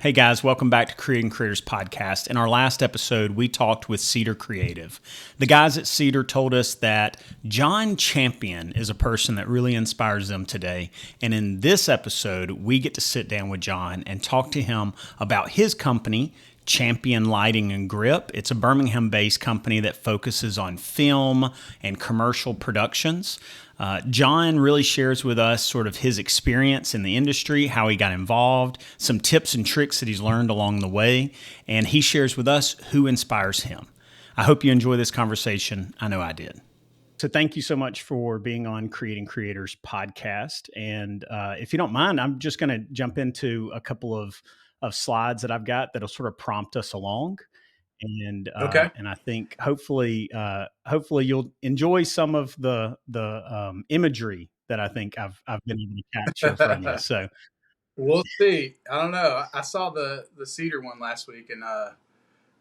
Hey guys, welcome back to Creating Creators Podcast. In our last episode, we talked with Cedar Creative. The guys at Cedar told us that Jon Champion is a person that really inspires them today. And in this episode, we get to sit down with Jon and talk to him about his company, Champion Lighting and Grip. It's a Birmingham-based company that focuses on film and commercial productions. Jon really shares with us sort of his experience in the industry, how he got involved, some tips and tricks that he's learned along the way, and he shares with us who inspires him. I hope you enjoy this conversation. I know I did. So thank you so much for being on Creating Creators Podcast. And if you don't mind, I'm just going to jump into a couple of slides that I've got that'll sort of prompt us along. Okay. And I think hopefully you'll enjoy some of the imagery that I think I've been able to capture from you. So We'll see. I don't know. I saw the cedar one last week, and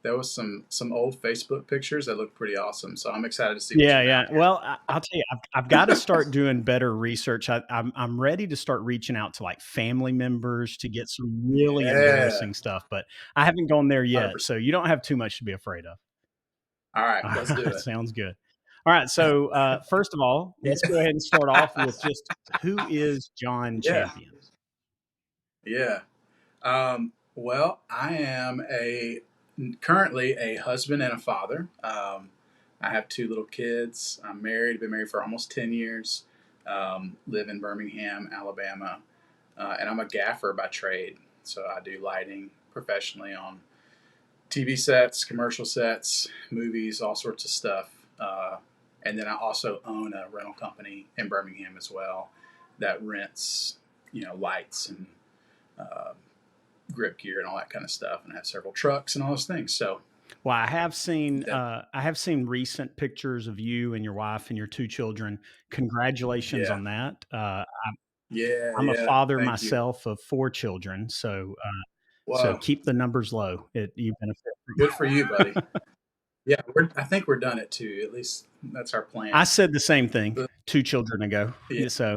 there was some old Facebook pictures that looked pretty awesome. So I'm excited to see what you yeah. found here. Well, I'll tell you, I've got to start doing better research. I'm ready to start reaching out to like family members to get some really Yeah, embarrassing stuff, but I haven't gone there yet. 100%. So you don't have too much to be afraid of. All right, All let's do right, it. sounds good. All right, so first of all, Yeah. let's go ahead and start off with just who is Jon Yeah. Champion? Yeah. Well, I am currently a husband and a father. I have two little kids. I'm married. Been married for almost 10 years. Live in Birmingham, Alabama, and I'm a gaffer by trade. So I do lighting professionally on TV sets, commercial sets, movies, all sorts of stuff. And then I also own a rental company in Birmingham as well that rents, lights and uh, grip gear and all that kind of stuff, and I have several trucks and all those things. So, Well, that, I have seen recent pictures of you and your wife and your two children. Congratulations yeah, on that. yeah, I'm a yeah. father Thank you. myself of four children, so so Wow, keep the numbers low. You benefit good for you, buddy. from. Yeah, I think we're done at two. At least that's our I plan. said the same thing But, 2 children ago. yeah, So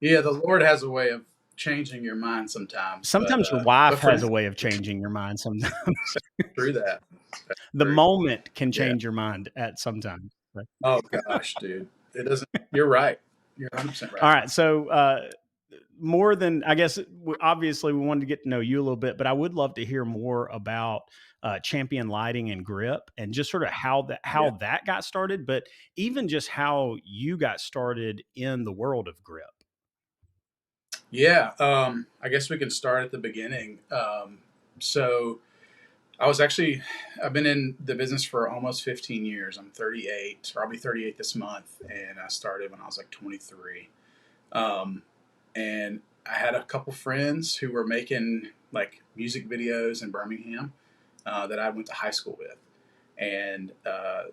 yeah. The Lord has a way of changing your mind sometimes, sometimes your wife but for has now, a way of changing your mind. Sometimes through that, that's the true. moment can Yeah. change your mind at some time. But Oh gosh, dude, it doesn't. You're right. You're 100% all right. right, so more than I guess, obviously we wanted to get to know you a little bit, but I would love to hear more about Champion Lighting and Grip, and just sort of Yeah. how that got started, but even just how you got started in the world of grip. Yeah, I guess we can start at the beginning. So I was actually, I've been in the business for almost 15 years. I'm 38, or I'll be 38 this month, and I started when I was like 23. Um, and I had a couple friends who were making like music videos in Birmingham that I went to high school with. And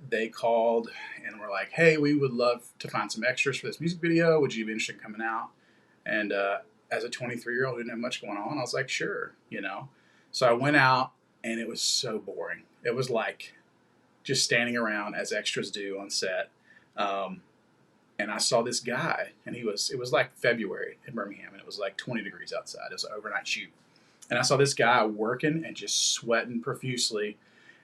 they called and were like, "Hey, we would love to find some extras for this music video. Would you be interested in coming out?" And as a 23-year-old who didn't have much going on, I was like, sure. So I went out, and it was so boring. It was like just standing around as extras do on set. Um, and I saw this guy, and it was like February in Birmingham, and it was like 20 degrees outside. It was an overnight shoot. And I saw this guy working and just sweating profusely.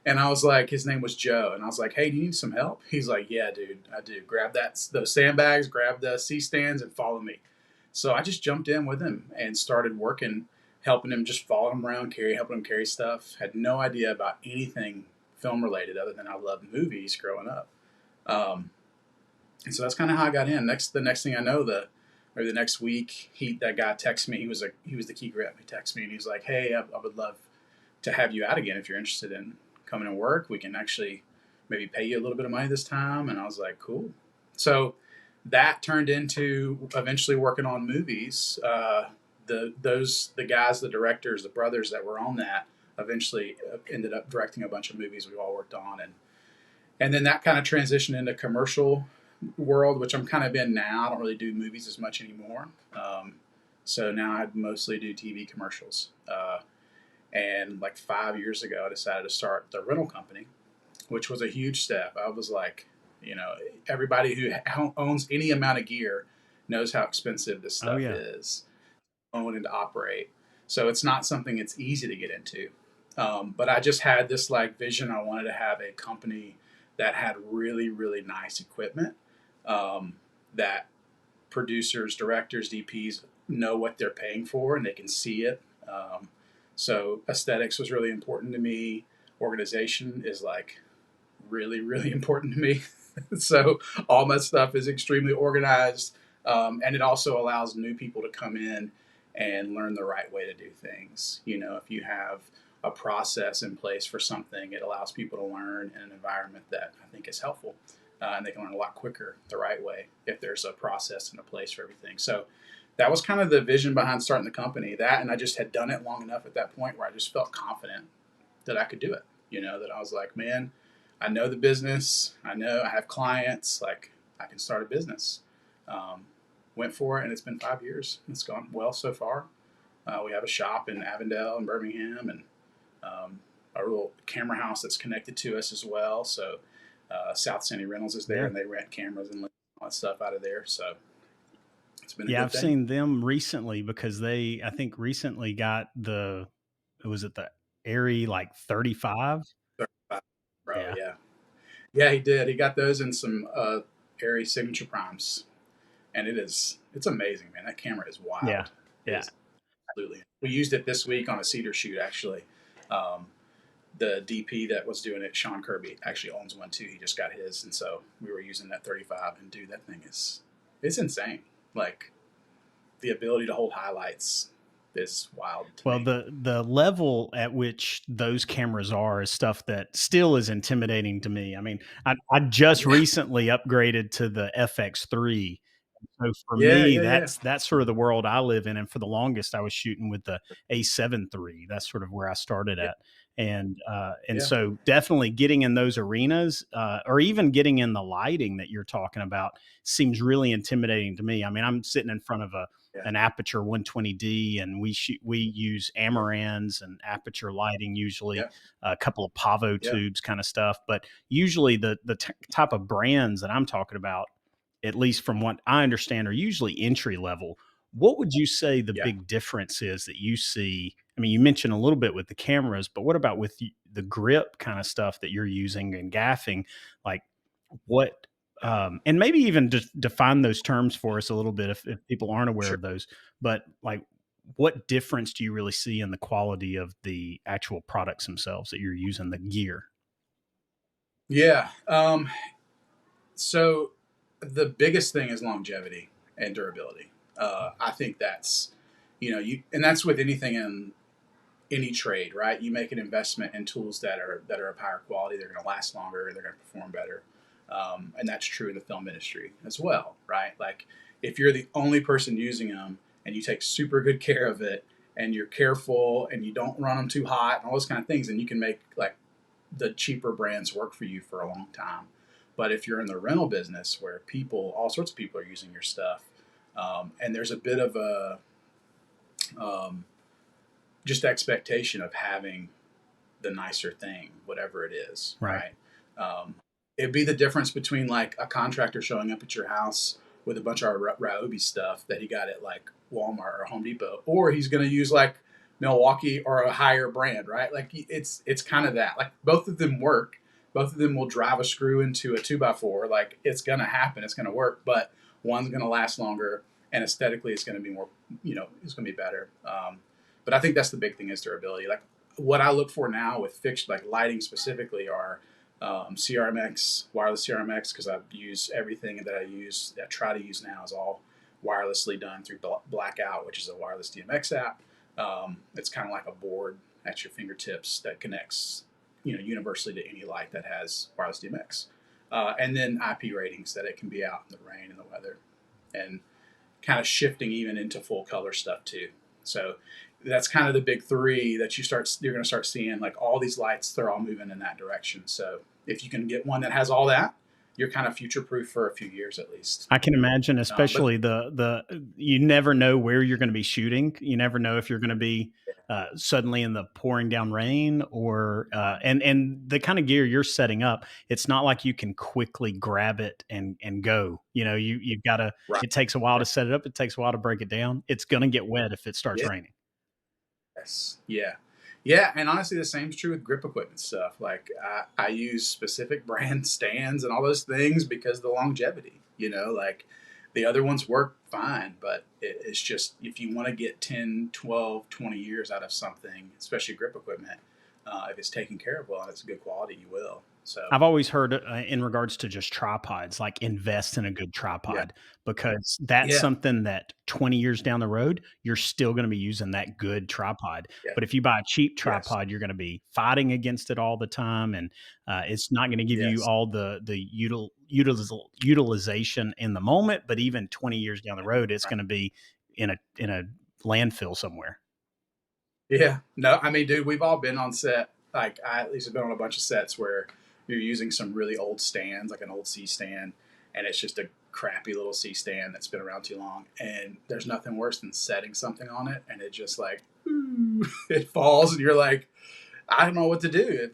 And I was like, his name was Joe. And I was like, "Hey, do you need some help?" He's like, "Yeah, dude, I do. Grab those sandbags, grab the C stands, and follow me." So I just jumped in with him and started working, helping him, just follow him around, helping him carry stuff. Had no idea about anything film related other than I loved movies growing up. Um, and so that's kind of how I got in. The next thing I know, the next week, that guy texted me. He was the key grip. He texted me and he was like, "Hey, I would love to have you out again if you're interested in coming to work. We can actually maybe pay you a little bit of money this time." And I was like, "Cool." So that turned into eventually working on movies. The guys, the directors, the brothers that were on that eventually ended up directing a bunch of movies we all worked on, and then that kind of transitioned into commercial world, which I'm kind of in now. I don't really do movies as much anymore. So now I mostly do TV commercials. And like 5 years ago, I decided to start the rental company, which was a huge step. I was like, everybody who owns any amount of gear knows how expensive this Oh stuff yeah. is, own and to operate. So it's not something it's easy to get into. But I just had this like vision. I wanted to have a company that had really, really nice equipment, that producers, directors, DPs know what they're paying for and they can see it. So aesthetics was really important to me. Organization is like really, really important to me. So all my stuff is extremely organized. And it also allows new people to come in and learn the right way to do things. If you have a process in place for something, it allows people to learn in an environment that I think is helpful. And they can learn a lot quicker the right way if there's a process and a place for everything. So that was kind of the vision behind starting the company. That, and I just had done it long enough at that point where I just felt confident that I could do it. That I was like, man, I know the business. I know I have clients. Like, I can start a business. Um, Went for it, and it's been 5 years. It's gone well so far. We have a shop in Avondale and Birmingham, and a little camera house that's connected to us as well. So South Sandy Rentals is there, Yeah. and they rent cameras and all that stuff out of there. So it's been a Yeah, good I've thing. seen them recently because I think recently got was it the Airy like 35? Bro, Yeah. yeah. Yeah, he did. He got those in some Airy signature primes, and it's amazing, man. That camera is Yeah. wild. It Yeah. is absolutely. We used it this week on a Cedar shoot, actually. Um, the DP that was doing it, Sean Kirby, actually owns one too. He just got his, and so we were using that 35. And dude, that thing it's insane. Like, the ability to hold highlights is wild to Well, me. the level at which those cameras are is stuff that still is intimidating to me. I mean, I just Yeah, recently upgraded to the FX3. So for yeah, me, yeah, yeah, that's sort of the world I live in. And for the longest, I was shooting with the A7 III. That's sort of where I started yeah, at. And yeah, so definitely getting in those arenas, or even getting in the lighting that you're talking about, seems really intimidating to me. I mean, I'm sitting in front of yeah, an Aperture 120D, and we use yeah, Amarans and Aperture lighting usually, yeah, a couple of Pavo yeah, tubes kind of stuff. But usually the type of brands that I'm talking about, at least from what I understand, are usually entry level. What would you say the yeah. big difference is that you see? I mean, you mentioned a little bit with the cameras, but what about with the grip kind of stuff that you're using and gaffing? Like, what, Yeah. and maybe even just define those terms for us a little bit if people aren't aware Sure. of those. But like, what difference do you really see in the quality of the actual products themselves that you're using, the gear? Yeah. So the biggest thing is longevity and durability. I think that's, and that's with anything in any trade, right? You make an investment in tools that are of higher quality. They're going to last longer. They're going to perform better, and that's true in the film industry as well, right? Like, if you're the only person using them and you take super good care of it and you're careful and you don't run them too hot and all those kind of things, then you can make like the cheaper brands work for you for a long time. But if you're in the rental business where all sorts of people are using your stuff, and there's a bit of a um, just expectation of having the nicer thing, whatever it is, Right. right? Um, It'd be the difference between like a contractor showing up at your house with a bunch of Ryobi stuff that he got at like Walmart or Home Depot, or he's going to use like Milwaukee or a higher brand, right? Like, it's kind of that. Like, both of them work. Both of them will drive a screw into a 2x4. Like, it's going to happen. It's going to work, but one's going to last longer, and aesthetically, it's going to be more. It's going to be better. But I think that's the big thing is durability. Like, what I look for now with fixed, like lighting specifically, are CRMX, wireless CRMX, because I use everything that I try to use now is all wirelessly done through Blackout, which is a wireless DMX app. It's kind of like a board at your fingertips that connects, universally to any light that has wireless DMX. And then IP ratings that it can be out in the rain and the weather, and kind of shifting even into full color stuff too. So that's kind of the big three that you're going to start seeing, like all these lights, they're all moving in that direction. So if you can get one that has all that, you're kind of future proof for a few years at least. I can imagine, But especially you never know where you're going to be shooting. You never know if you're going to be suddenly in the pouring down rain, or and the kind of gear you're setting up. It's not like you can quickly grab it and go. You've got to. right, It takes a while to set it up. It takes a while to break it down. It's going to get wet if it starts yeah, raining. Yes. Yeah. Yeah. And honestly, the same is true with grip equipment stuff. Like I use specific brand stands and all those things because of the longevity, like the other ones work fine, but it's just if you want to get 10, 12, 20 years out of something, especially grip equipment, if it's taken care of well and it's good quality, you will. So, I've always heard in regards to just tripods, like invest in a good yeah. tripod because that's Yeah. something that 20 years down the road, you're still going to be using that good tripod. Yeah. But if you buy a cheap Yes. tripod, you're going to be fighting against it all the time, and it's not going to give you Yes. all the utilization in the moment. But even 20 years down the road, it's Right. going to be in a landfill somewhere. Yeah. No, I mean, dude, we've all been on set. Like, I at least have been on a bunch of sets where you're using some really old stands, like an old C stand, and it's just a crappy little C stand that's been around too long. And there's nothing worse than setting something on it and it just like, it falls, and you're like, I don't know what to do if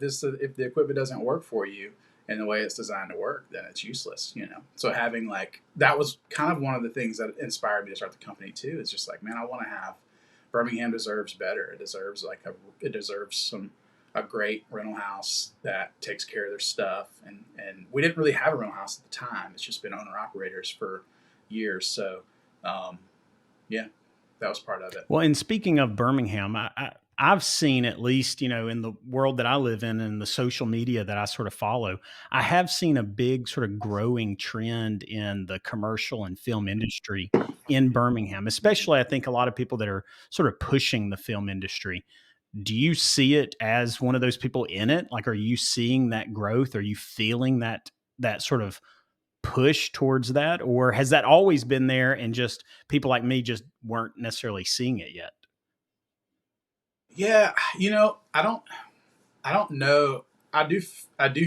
the equipment doesn't work for you in the way it's designed to work, then it's useless. So having like that was kind of one of the things that inspired me to start the company too. Is just like, man, I want to have Birmingham deserves better. It deserves some a great rental house that takes care of their stuff. And we didn't really have a rental house at the time. It's just been owner operators for years. So um, yeah, that was part of it. Well, and speaking of Birmingham, I've seen at least, in the world that I live in and the social media that I sort of follow, I have seen a big sort of growing trend in the commercial and film industry in Birmingham, especially I think a lot of people that are sort of pushing the film industry. Do you see it as one of those people in it? Like, are you seeing that growth? Are you feeling that sort of push towards that, or has that always been there and just people like me just weren't necessarily seeing it yet? Yeah, I don't know. I do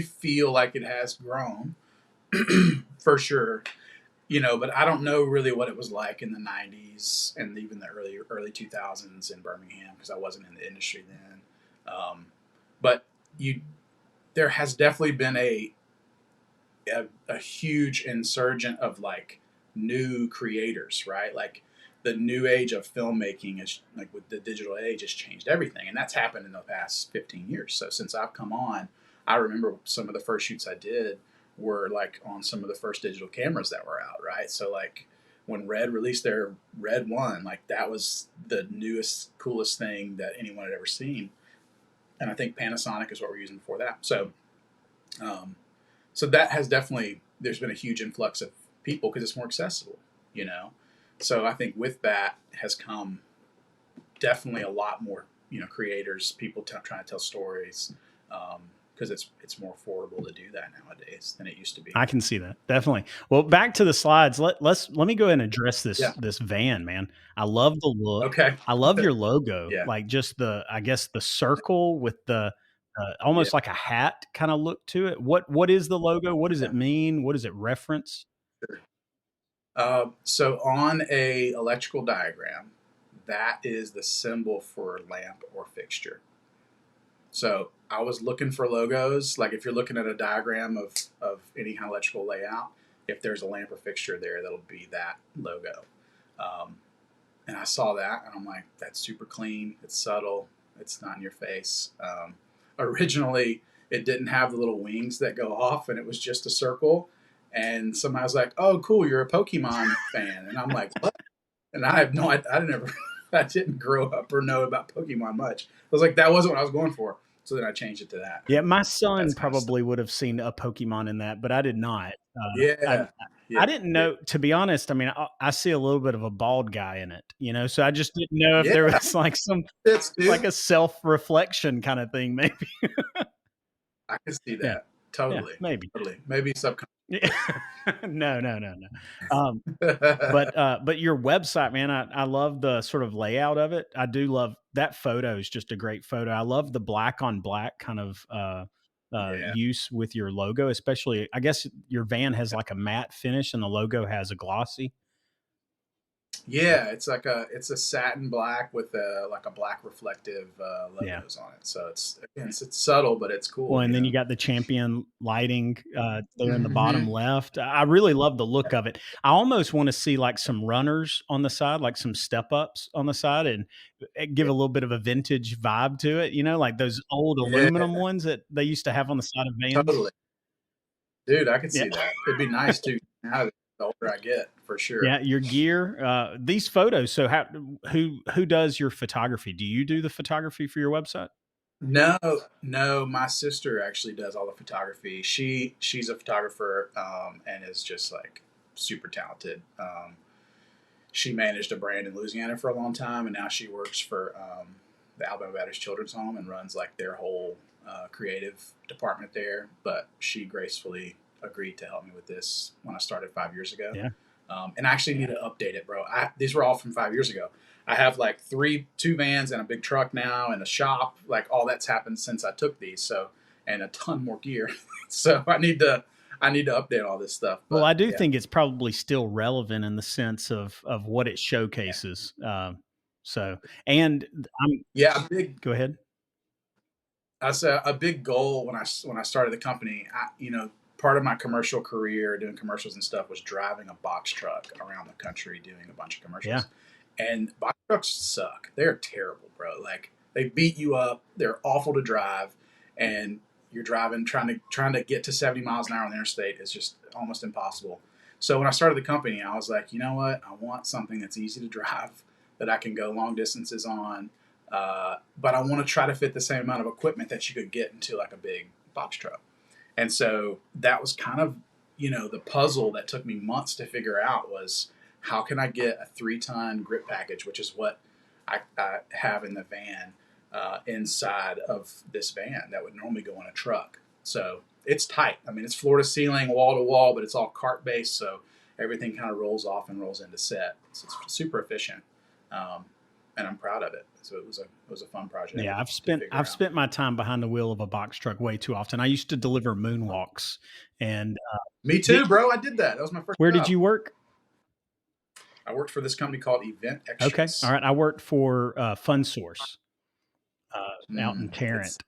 feel like it has grown for sure. But I don't know really what it was like in the '90s and even the early 2000s in Birmingham because I wasn't in the industry then. But you, there has definitely been a huge insurgent of like new creators, right? Like the new age of filmmaking is like with the digital age has changed everything, and that's happened in the past 15 years. So since I've come on, I remember some of the first shoots I did were like on some of the first digital cameras that were out, right? So like when Red released their Red One, like that was the newest, coolest thing that anyone had ever seen, and I think Panasonic is what we're using for that. Um, so that has definitely there's been a huge influx of people because it's more accessible, you know. So I think with that has come definitely a lot more creators, people trying to tell stories because it's more affordable to do that nowadays than it used to be. I can see that, definitely. Well, back to the slides. Let me go ahead and address this Yeah. this van, man. I love the look. Okay. I love your logo, Yeah. like just I guess the circle with the Yeah. almost like a hat kind of look to it. What is the logo? What does it Yeah. mean? What does it reference? Sure. So on a electrical diagram, that is the symbol for lamp or fixture. So I was looking for logos. Like if you're looking at a diagram of any kind of electrical layout, if there's a lamp or fixture there, that'll be that logo. Um, and I saw that, and I'm like, that's super clean. It's subtle. It's not in your face. Originally, it didn't have the little wings that go off, and it was just a circle. And somebody was like, "Oh, cool, you're a Pokemon fan," and I'm like, "What?" And I have no, I didn't ever, I didn't grow up or know about Pokemon much. I was like, that wasn't what I was going for. So then I changed it to that. Yeah, my That's son kind of stuff. probably would have seen a Pokemon in that, but I did not. Yeah, yeah, I didn't yeah, know, to be honest. I mean, I see a little bit of a bald guy in it, so I just didn't know if there yeah. was like Fits, like dude. a self-reflection kind of thing, maybe. I can see Yeah, that yeah, totally, maybe. totally. Maybe Yeah. No, no, no, no. Um, subconscious. but your website, man, I love the sort of layout of it. I do love that photo is just a great photo. I love the black on black kind of Yeah, use with your logo, especially. I guess your van has like a matte finish, and the logo has a glossy. Yeah, it's a satin black with a like a black reflective Yeah. logos on it. So it's again it's subtle, but it's Well, cool. and You then know. you got the Champion lighting there in the bottom Hmm. left. I really love the look of it. I almost want to see like some runners on the side, like some step ups on the side, and give Yeah, a little bit of a vintage vibe to it. You know, like those old yeah, aluminum ones that they used to have on the side of vans. totally, dude. I could Yeah, see that. It'd be nice to have it the older I get, for sure. yeah. Your gear, these photos. So, who does your photography? Do you do the photography for your website? No, no, my sister actually does all the photography. She's a photographer and is just like super talented. She managed a brand in Louisiana for a long time, and now she works for the Alabama Baptist Children's Home and runs like their whole creative department there. But she gracefully agreed to help me with this when I started 5 years ago. Yeah, And I actually need to update it, bro. These were all from 5 years ago. I have like two vans and a big truck now and a shop. Like all that's happened since I took these. So and a ton more gear. So I need to update all this stuff. well, But I do yeah, think it's probably still relevant in the sense of what it yeah, showcases. So, and I'm yeah. A big go ahead. That's a big goal when I started the company. Part of my commercial career doing commercials and stuff was driving a box truck around the country doing a bunch of Yeah, commercials. And box trucks suck. They're terrible, bro. Like they beat you up. They're awful to drive, and you're driving trying to get to 70 miles an hour on the interstate is just almost impossible. So when I started the company, I was like, you know what? I want something that's easy to drive that I can go long distances on, but I want to try to fit the same amount of equipment that you could get into like a big box truck. And so that was kind of, the puzzle that took me months to figure out was how can I get a 3-ton grip package, which is what I have in the van, inside of this van that would normally go in a truck. So it's tight. I mean, it's floor to ceiling, wall to wall, but it's all cart based. So everything kind of rolls off and rolls into set. So it's super efficient. Um, and I'm proud of it. So it was a fun project yeah. to figure I've out. spent my time behind the wheel of a box truck way too often. I used to deliver moonwalks, and Me did, too, bro. I did that. That was my first where did job. you work? I worked for this company called Okay, all Imperfections. right. I worked for Fun Source out in It's Tarrant.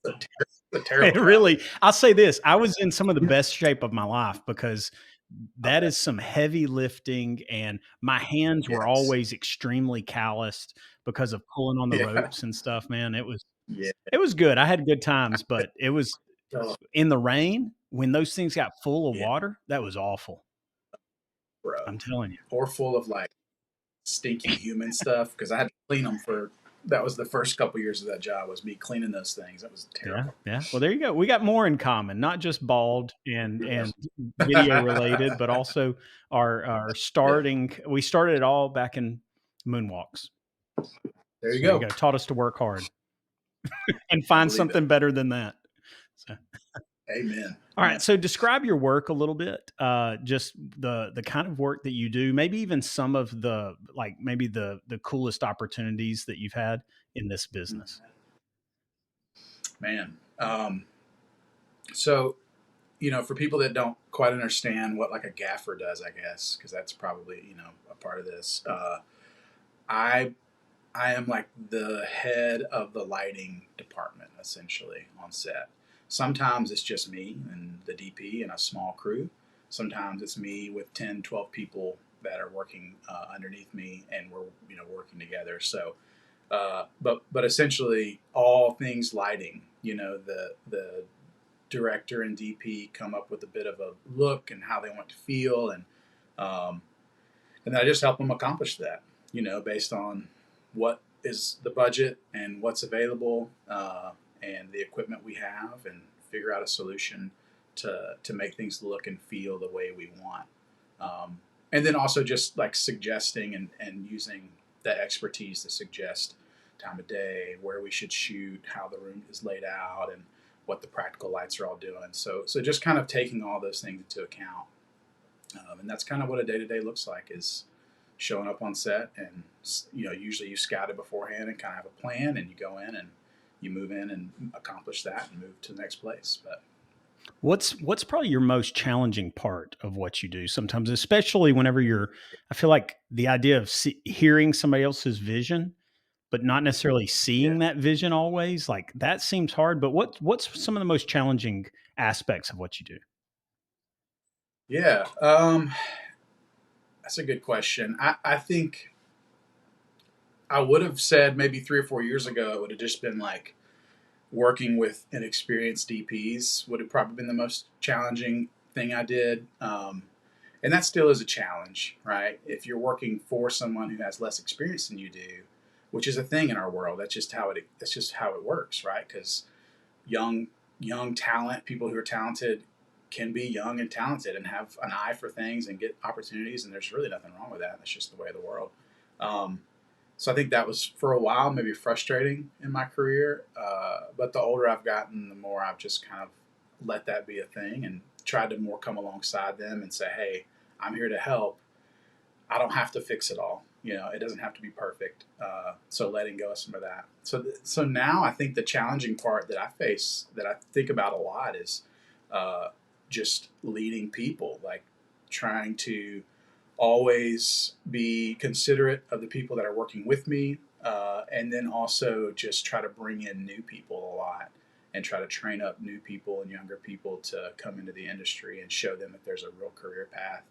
a terrible It job. really, I'll say this: I was in some of the best shape of my life because I that bet. is some heavy lifting, and my hands were Yes. always extremely calloused because of pulling on the Yeah. ropes and stuff. Man, Yeah. it was good. I had good times, but it was Oh, in the rain when those things got full of yeah, water. That was awful. bro. I'm telling you. Or full of like stinky human stuff because I had to clean them for. That was the first couple years of that job was me cleaning those things. That was Yeah, terrible. yeah. Well, there you go. We got more in common, not just bald and video related, but also our Yeah. starting. We started it all back in moonwalks. There you There you go. go. Taught us to work hard and I find believe it. something better than that. So, Amen. all right. Yeah. So describe your work a little bit. Just the kind of work that you do. Maybe even some of the like maybe the coolest opportunities that you've had in this business. Man. So for people that don't quite understand what like a gaffer does, I guess, because that's probably a part of this. I I am like the head of the lighting department essentially on set. Sometimes it's just me and the DP and a small crew. Sometimes it's me with 10, 12 people that are working underneath me and we're working together. So but essentially all things lighting. The director and DP come up with a bit of a look and how they want to feel, um, and then I just help them accomplish that. Based on what is the budget and what's available, and the equipment we have, and figure out a solution to make things look and feel the way we want. And then also just like suggesting and using that expertise to suggest time of day, where we should shoot, how the room is laid out, and what the practical lights are all doing. So just kind of taking all those things into account, and that's kind of what a day to day looks like is showing up on set, and usually you scout it beforehand and kind of have a plan, and you go in and you move in and accomplish that and move to the next place. But What's probably your most challenging part of what you do sometimes, especially whenever I feel like the idea of hearing somebody else's vision, but not necessarily Yeah. seeing that vision always, like that seems hard. But what's some of the most challenging aspects of what you do? Yeah. That's a good question. I think I would have said maybe 3 or 4 years ago, it would have just been like working with inexperienced DPs would have probably been the most challenging thing I did. And that still is a challenge, right? If you're working for someone who has less experience than you do, which is a thing in our world, that's just how it works, right? Because young young talent, people who are talented, can be young and talented and have an eye for things and get opportunities, and there's really nothing wrong with that. That's just the way of the world. Um, so I think that was for a while maybe frustrating in my career. But the older I've gotten, the more I've just kind of let that be a thing and tried to more come alongside them and say, hey, I'm here to help. I don't have to fix it all. It doesn't have to be perfect. So letting go of some of that. So now I think the challenging part that I face, that I think about a lot, is uh, just leading people, like trying to always be considerate of the people that are working with me, and then also just try to bring in new people a lot and try to train up new people and younger people to come into the industry and show them that there's a real career path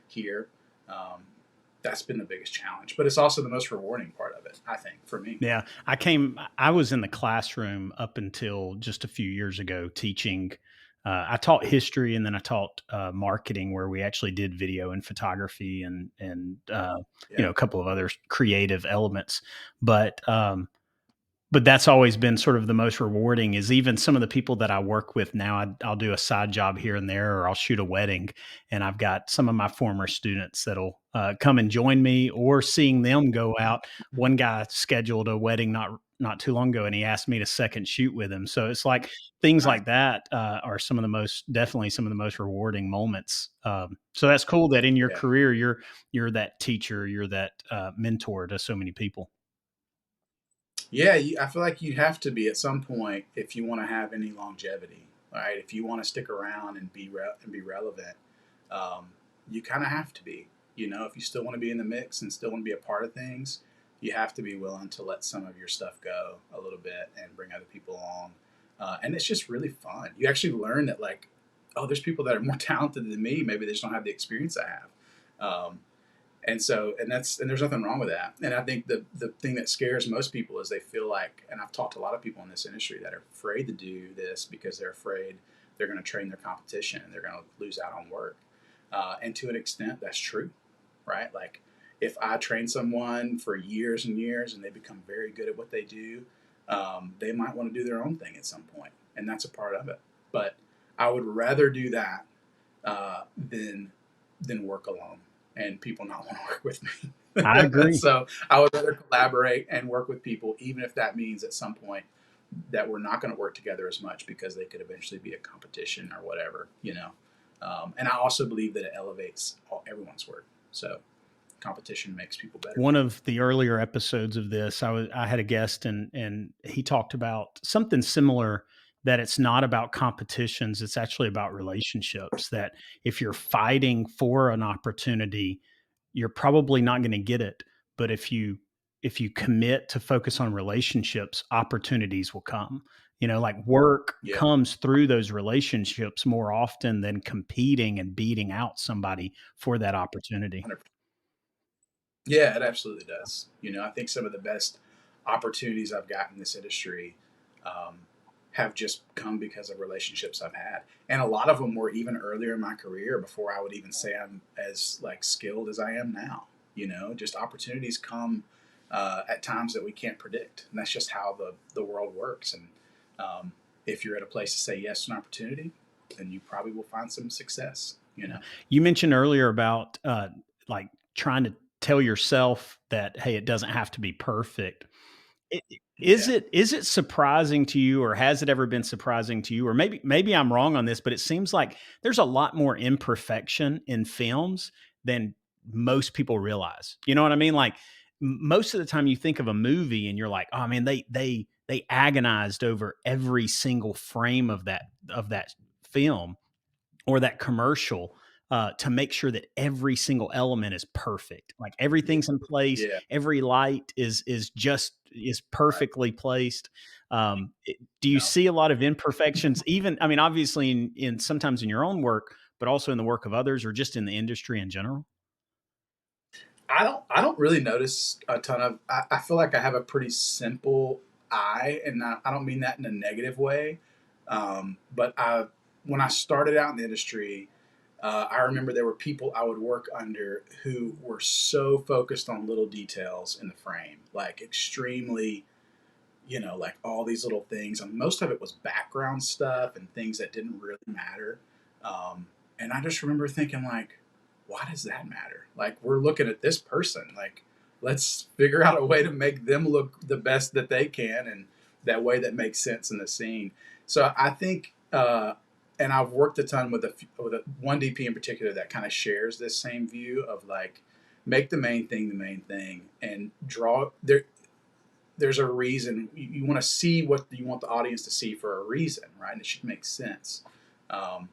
here. Um, that's been the biggest challenge, but it's also the most rewarding part of it, I think, for me. Yeah, I was in the classroom up until just a few years ago teaching. I taught history and then I taught marketing, where we actually did video and photography and Yeah. a couple of other creative elements. But but that's always been sort of the most rewarding, is even some of the people that I work with now. I'll do a side job here and there, or I'll shoot a wedding, and I've got some of my former students that'll come and join me, or seeing them go out. One guy scheduled a wedding not too long ago, and he asked me to second shoot with him. So it's like things Nice. like that are definitely some of the most rewarding moments. So that's cool that in your Yeah. career you're that teacher, you're that mentor to so many people. Yeah, I feel like you have to be at some point if you want to have any longevity, right? If you want to stick around and be relevant, um, you kind of have to be. If you still want to be in the mix and still want to be a part of things, you have to be willing to let some of your stuff go a little bit and bring other people along. And it's just really fun. You actually learn that, like, oh, there's people that are more talented than me. Maybe they just don't have the experience I have. And there's nothing wrong with that. And I think the thing that scares most people is they feel like, and I've talked to a lot of people in this industry that are afraid to do this because they're afraid they're going to train their competition and they're going to lose out on work. And to an extent, that's true, right? Like, if I train someone for years and years and they become very good at what they do, they might want to do their own thing at some point, and that's a part of it. But I would rather do that than work alone and people not want to work with I me. agree. So I would rather collaborate and work with people, even if that means at some point that we're not going to work together as much because they could eventually be a competition or whatever. And I also believe that it elevates everyone's work. So competition makes people better. One of the earlier episodes of this, I had a guest, and he talked about something similar, that it's not about competitions, it's actually about relationships. That if you're fighting for an opportunity, you're probably not going to get it. But if you commit to focus on relationships, opportunities will come. Like work Yeah, comes through those relationships more often than competing and beating out somebody for that opportunity. 100%. Yeah, it absolutely does. I think some of the best opportunities I've got in this industry um, have just come because of relationships I've had, and a lot of them were even earlier in my career before I would even say I'm as like skilled as I am now. Just opportunities come at times that we can't predict, and that's just how the world works. And um, if you're at a place to say yes to an opportunity, then you probably will find some success. Yeah. You mentioned earlier about like trying to tell yourself that, hey, it doesn't have to be perfect. I- Is Yeah, it surprising to you, or has it ever been surprising to you, or maybe I'm wrong on this, but it seems like there's a lot more imperfection in films than most people realize. You know what I mean? Like most of the time, you think of a movie and you're like, oh man, they agonized over every single frame of that film or that commercial to make sure that every single element is perfect. Like Yeah. everything's in place, Yeah. every light is Right. perfectly placed. Do you No. see a lot of imperfections? Even, I mean, obviously, in sometimes in your own work, but also in the work of others, or just in the industry in general. I don't really notice a ton of. I feel like I have a pretty simple eye, and I don't mean that in a negative way. But when I started out in the industry, I remember there were people I would work under who were so focused on little details in the frame, like extremely, like all these little things. And most of it was background stuff and things that didn't really matter. Um, and I just remember thinking, like, why does that matter? Like, we're looking at this person. Like, let's figure out a way to make them look the best that they can, and that way that makes sense in the scene. So I think, and I've worked a ton with one DP in particular that kind of shares this same view of like, make the main thing the main thing, and draw there. There's a reason you want to see what you want the audience to see for a reason, right? And it should make sense. Um,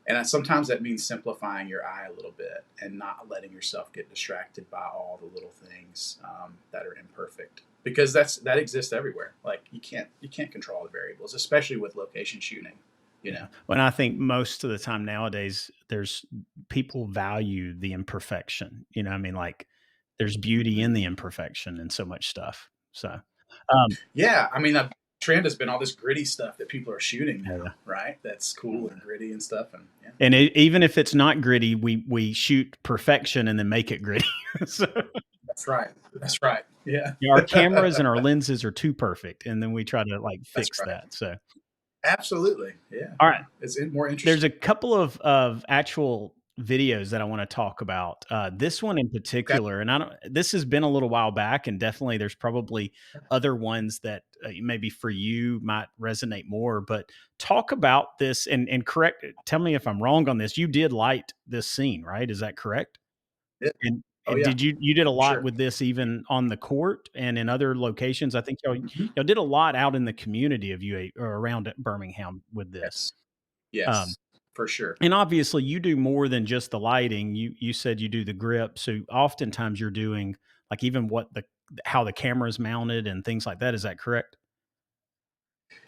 and sometimes that means simplifying your eye a little bit and not letting yourself get distracted by all the little things that are imperfect, because that exists everywhere. Like you can't control the variables, especially with location shooting. You Yeah. know. And I think most of the time nowadays, there's people value the imperfection. I mean, like there's beauty in the imperfection and so much stuff. So, Yeah, I mean, the trend has been all this gritty stuff that people are shooting yeah. now, right? That's cool and gritty and stuff, and yeah. And even if it's not gritty, we shoot perfection and then make it gritty. So That's right. That's right. Yeah. our cameras and our lenses are too perfect, and then we try to like That's fix right. that. So, Absolutely. Yeah. all Yeah. right, It's more there's interesting. a couple of actual videos that I want to talk about. This one in Okay. particular, and I don't. This has been a little while back, and definitely there's probably other ones that maybe for you might resonate more. But talk about this and correct. Tell me if I'm wrong on this. You did light this scene, right? Is that correct? Yeah. And Oh and yeah. did you did a For lot sure. with this even on the court and in other locations? I think Hmm. y'all did a lot out in the community of UA or around Birmingham with this. Yes. Um, Yes. For sure. and obviously you do more than just the lighting. You said you do the grip. So oftentimes you're doing like even what the how the camera is mounted and things like that. Is that correct?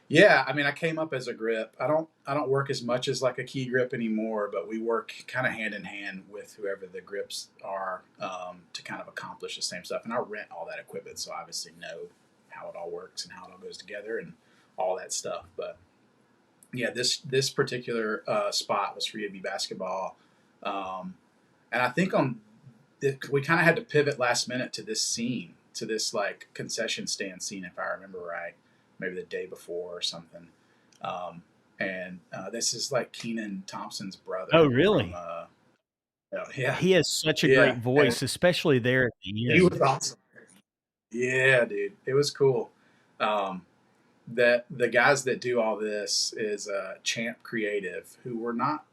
Yeah. I mean, I came up as a grip. I don't work as much as like a key grip anymore, but we work kind of hand in hand with whoever the grips are to kind of accomplish the same stuff. And I rent all that equipment, so I obviously know how it all works and how it all goes together and all that stuff. But yeah, this particular spot was for UAB basketball, um, and I think we kind of had to pivot last minute to this scene, to this like concession stand scene, if I remember right, maybe the day before or something. Um, and this is like Keenan Thompson's Oh, brother from, really? yeah, He has such a yeah, great and voice, especially there at the he end. was awesome. Yeah, dude, it was cool. Um, that the guys that do all this is Champ Creative, who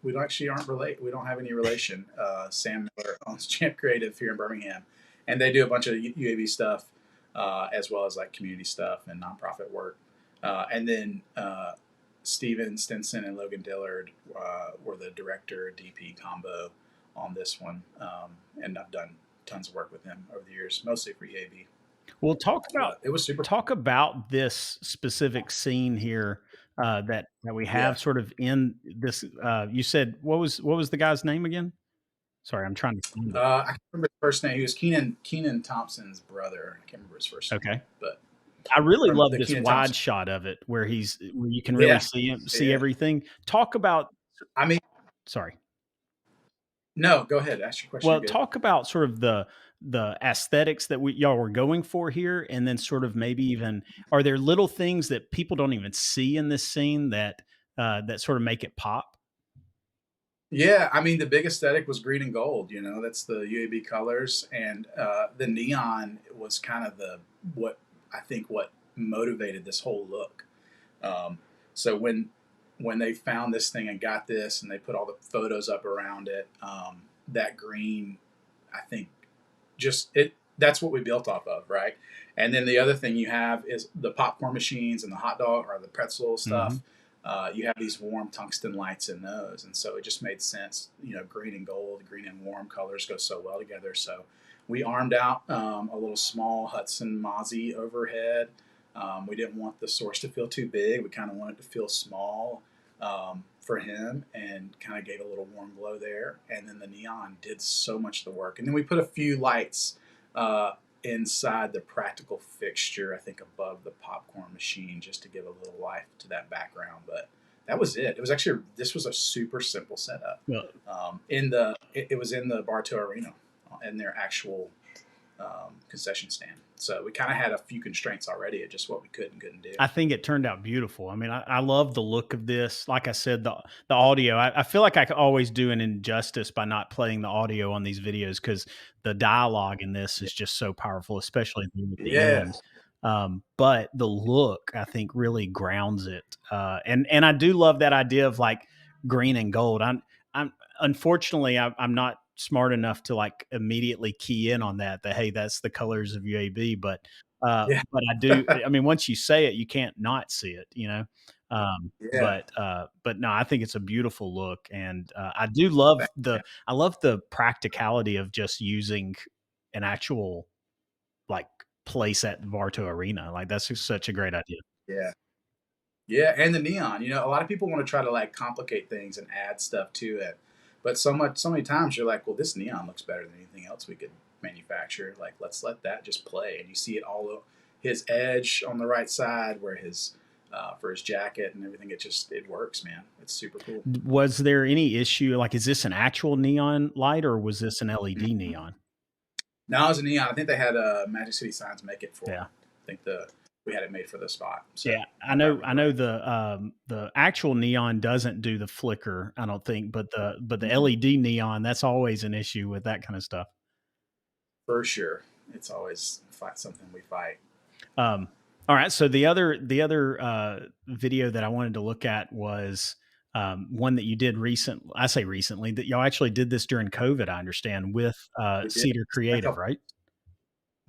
we actually aren't relate. We don't have any relation. Sam Miller owns Champ Creative here in Birmingham, and they do a bunch of UAB stuff, as well as like community stuff and nonprofit work. And then Steven Stinson and Logan Dillard were the director DP combo on this one, and I've done tons of work with them over the years, mostly for UAB. Well, But it was super. talk about this specific scene here that we Yeah. have sort of in this. You said what was the guy's name again? Sorry, I'm trying to find it. I can't remember his first name. He was Keenan Thompson's brother. I can't remember his first name, Okay, but I really from love the this Keenan wide Thompson. shot of it where you can really Yeah, see him, see yeah. everything. Talk about I mean, sorry. no. Go ahead. Ask your question. Well, You're good. talk about sort of the aesthetics that y'all were going for here, and then sort of maybe even are there little things that people don't even see in this scene that sort of make it pop? Yeah, I mean, the big aesthetic was green and gold. That's the UAB colors, and the neon was kind of what I think what motivated this whole look. Um, so when they found this thing and got this, and they put all the photos up around it, that green, I think, just it. That's what we built off of, right? And then the other thing you have is the popcorn machines and the hot dog or the pretzel Hmm. stuff. you have these warm tungsten lights in those, and so it just made sense. Green and gold, green and warm colors go so well together. So we armed out a little small Hudson Mozzie overhead. We didn't want the source to feel too big. We kind of wanted it to feel small for him, and kind of gave a little warm glow there. And then the neon did so much of the work. And then we put a few lights inside the practical fixture, I think above the popcorn machine, just to give a little life to that background. But that was it. It was actually, this was a super simple setup. Well, It was in the Bartow Arena, in their actual concession stand. So we kind of had a few constraints already at just what we could and couldn't do. I think it turned out beautiful. I mean, I love the look of this. Like I said, the audio. I feel like I could always do an injustice by not playing the audio on these videos, because the dialogue in this is just so powerful, especially at the end. Yes. But the look, I think, really grounds it. And I do love that idea of like green and gold. I'm unfortunately I'm not smart enough to like immediately key in on that. That hey, that's the colors of UAB, Yeah. but I do. I mean, once you say it, you can't not see it. Yeah. But no, I think it's a beautiful look, and I do love the practicality of just using an actual like place at Varto Arena. Like that's just such a great idea. Yeah. Yeah, and the neon. A lot of people want to try to like complicate things and add stuff to it, but so many times you're like, well, this neon looks better than anything else we could manufacture. Like, let's let that just play, and you see it all. His edge on the right side, where his for his jacket and everything. It works, man. It's super cool. Was there any issue? Like, is this an actual neon light or was this an LED neon? Now it's a neon. I think they had Magic City Signs make it for Yeah. him. I think we had it made for the spot. So Yeah, I know. I know the actual neon doesn't do the flicker, I don't think, but the LED neon, that's always an issue with that kind of stuff. For sure, it's always something we fight. Um, all right. So the other video that I wanted to look at was one that you did recent. I say recently that y'all actually did this during COVID. I understand with We did Cedar a Creative, couple. right?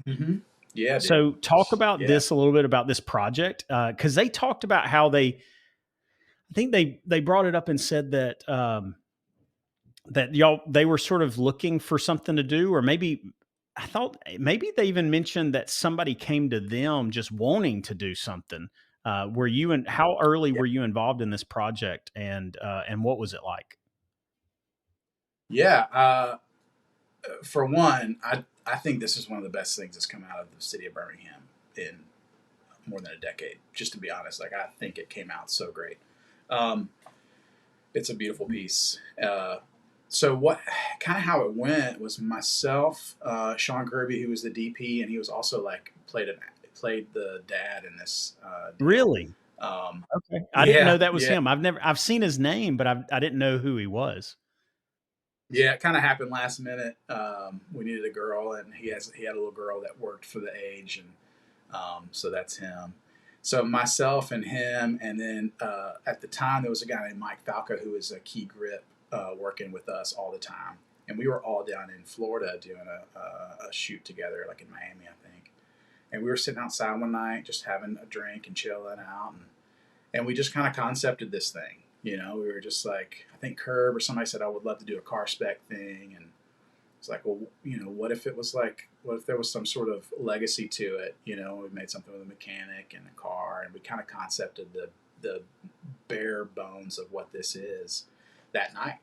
Mm-hmm. Yeah, dude. So talk about Yeah, this a little bit about this project, because they talked about how I think they brought it up and said that that y'all they were sort of looking for something to do, or maybe I thought maybe they even mentioned that somebody came to them just wanting to do something. Were you and how early yeah, were you involved in this project, and what was it like? yeah. For one, I think this is one of the best things that's come out of the city of Birmingham in more than a decade. Just to be honest, like I think it came out so great. Um, it's a beautiful piece. So what kind of how it went was myself, Sean Kirby, who was the DP, and he was also like played the dad in this deal. Really? Okay, I didn't know Yeah, that was yeah, him. I've seen his name, but I didn't know who he was. yeah. It kind of happened last minute. We needed a girl, and he had a little girl that worked for the age, and so that's him. So myself and him, and then at the time there was a guy named Mike Falco who was a key grip working with us all the time, and we were all down in Florida doing a shoot together, like in Miami, I think. And we were sitting outside one night, just having a drink and chilling out, and we just kind of concepted this thing. We were just like, I think Curb or somebody said I would love to do a car spec thing, and it's like, well, what if it was like, what if there was some sort of legacy to it? We made something with a mechanic and a car, and we kind of concepted the bare bones of what this is that night.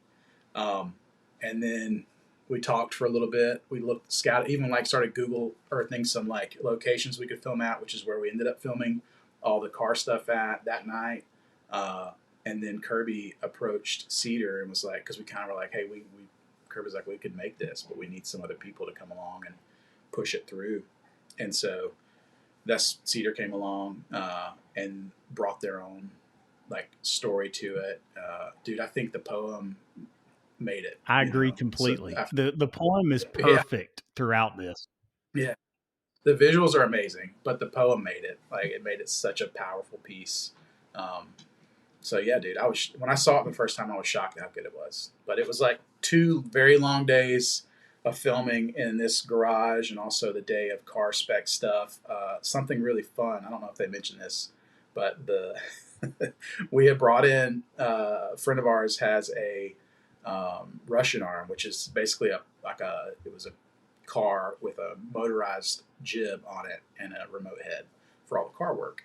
And then we talked for a little bit. We looked, scout, even like started Google earthing some like locations we could film at, which is where we ended up filming all the car stuff at that night. And then Kirby approached Cedar and was like, because we kind of were like, hey, Kirby's like, we could make this, but we need some other people to come along and push it through. And so that's Cedar came along and brought their own like story to it. Dude, I think the poem made it. I agree So completely. The poem is yeah, perfect throughout this. yeah. The visuals are amazing, but the poem made it. Like it made it such a powerful piece. Um, So yeah, dude, when I saw it the first time, I was shocked at how good it was. But it was like 2 very long days of filming in this garage, and also the day of car spec stuff. Something really fun. I don't know if they mentioned this, but we had brought in a friend of ours has a Russian arm, which is basically it was a car with a motorized jib on it and a remote head for all the car work.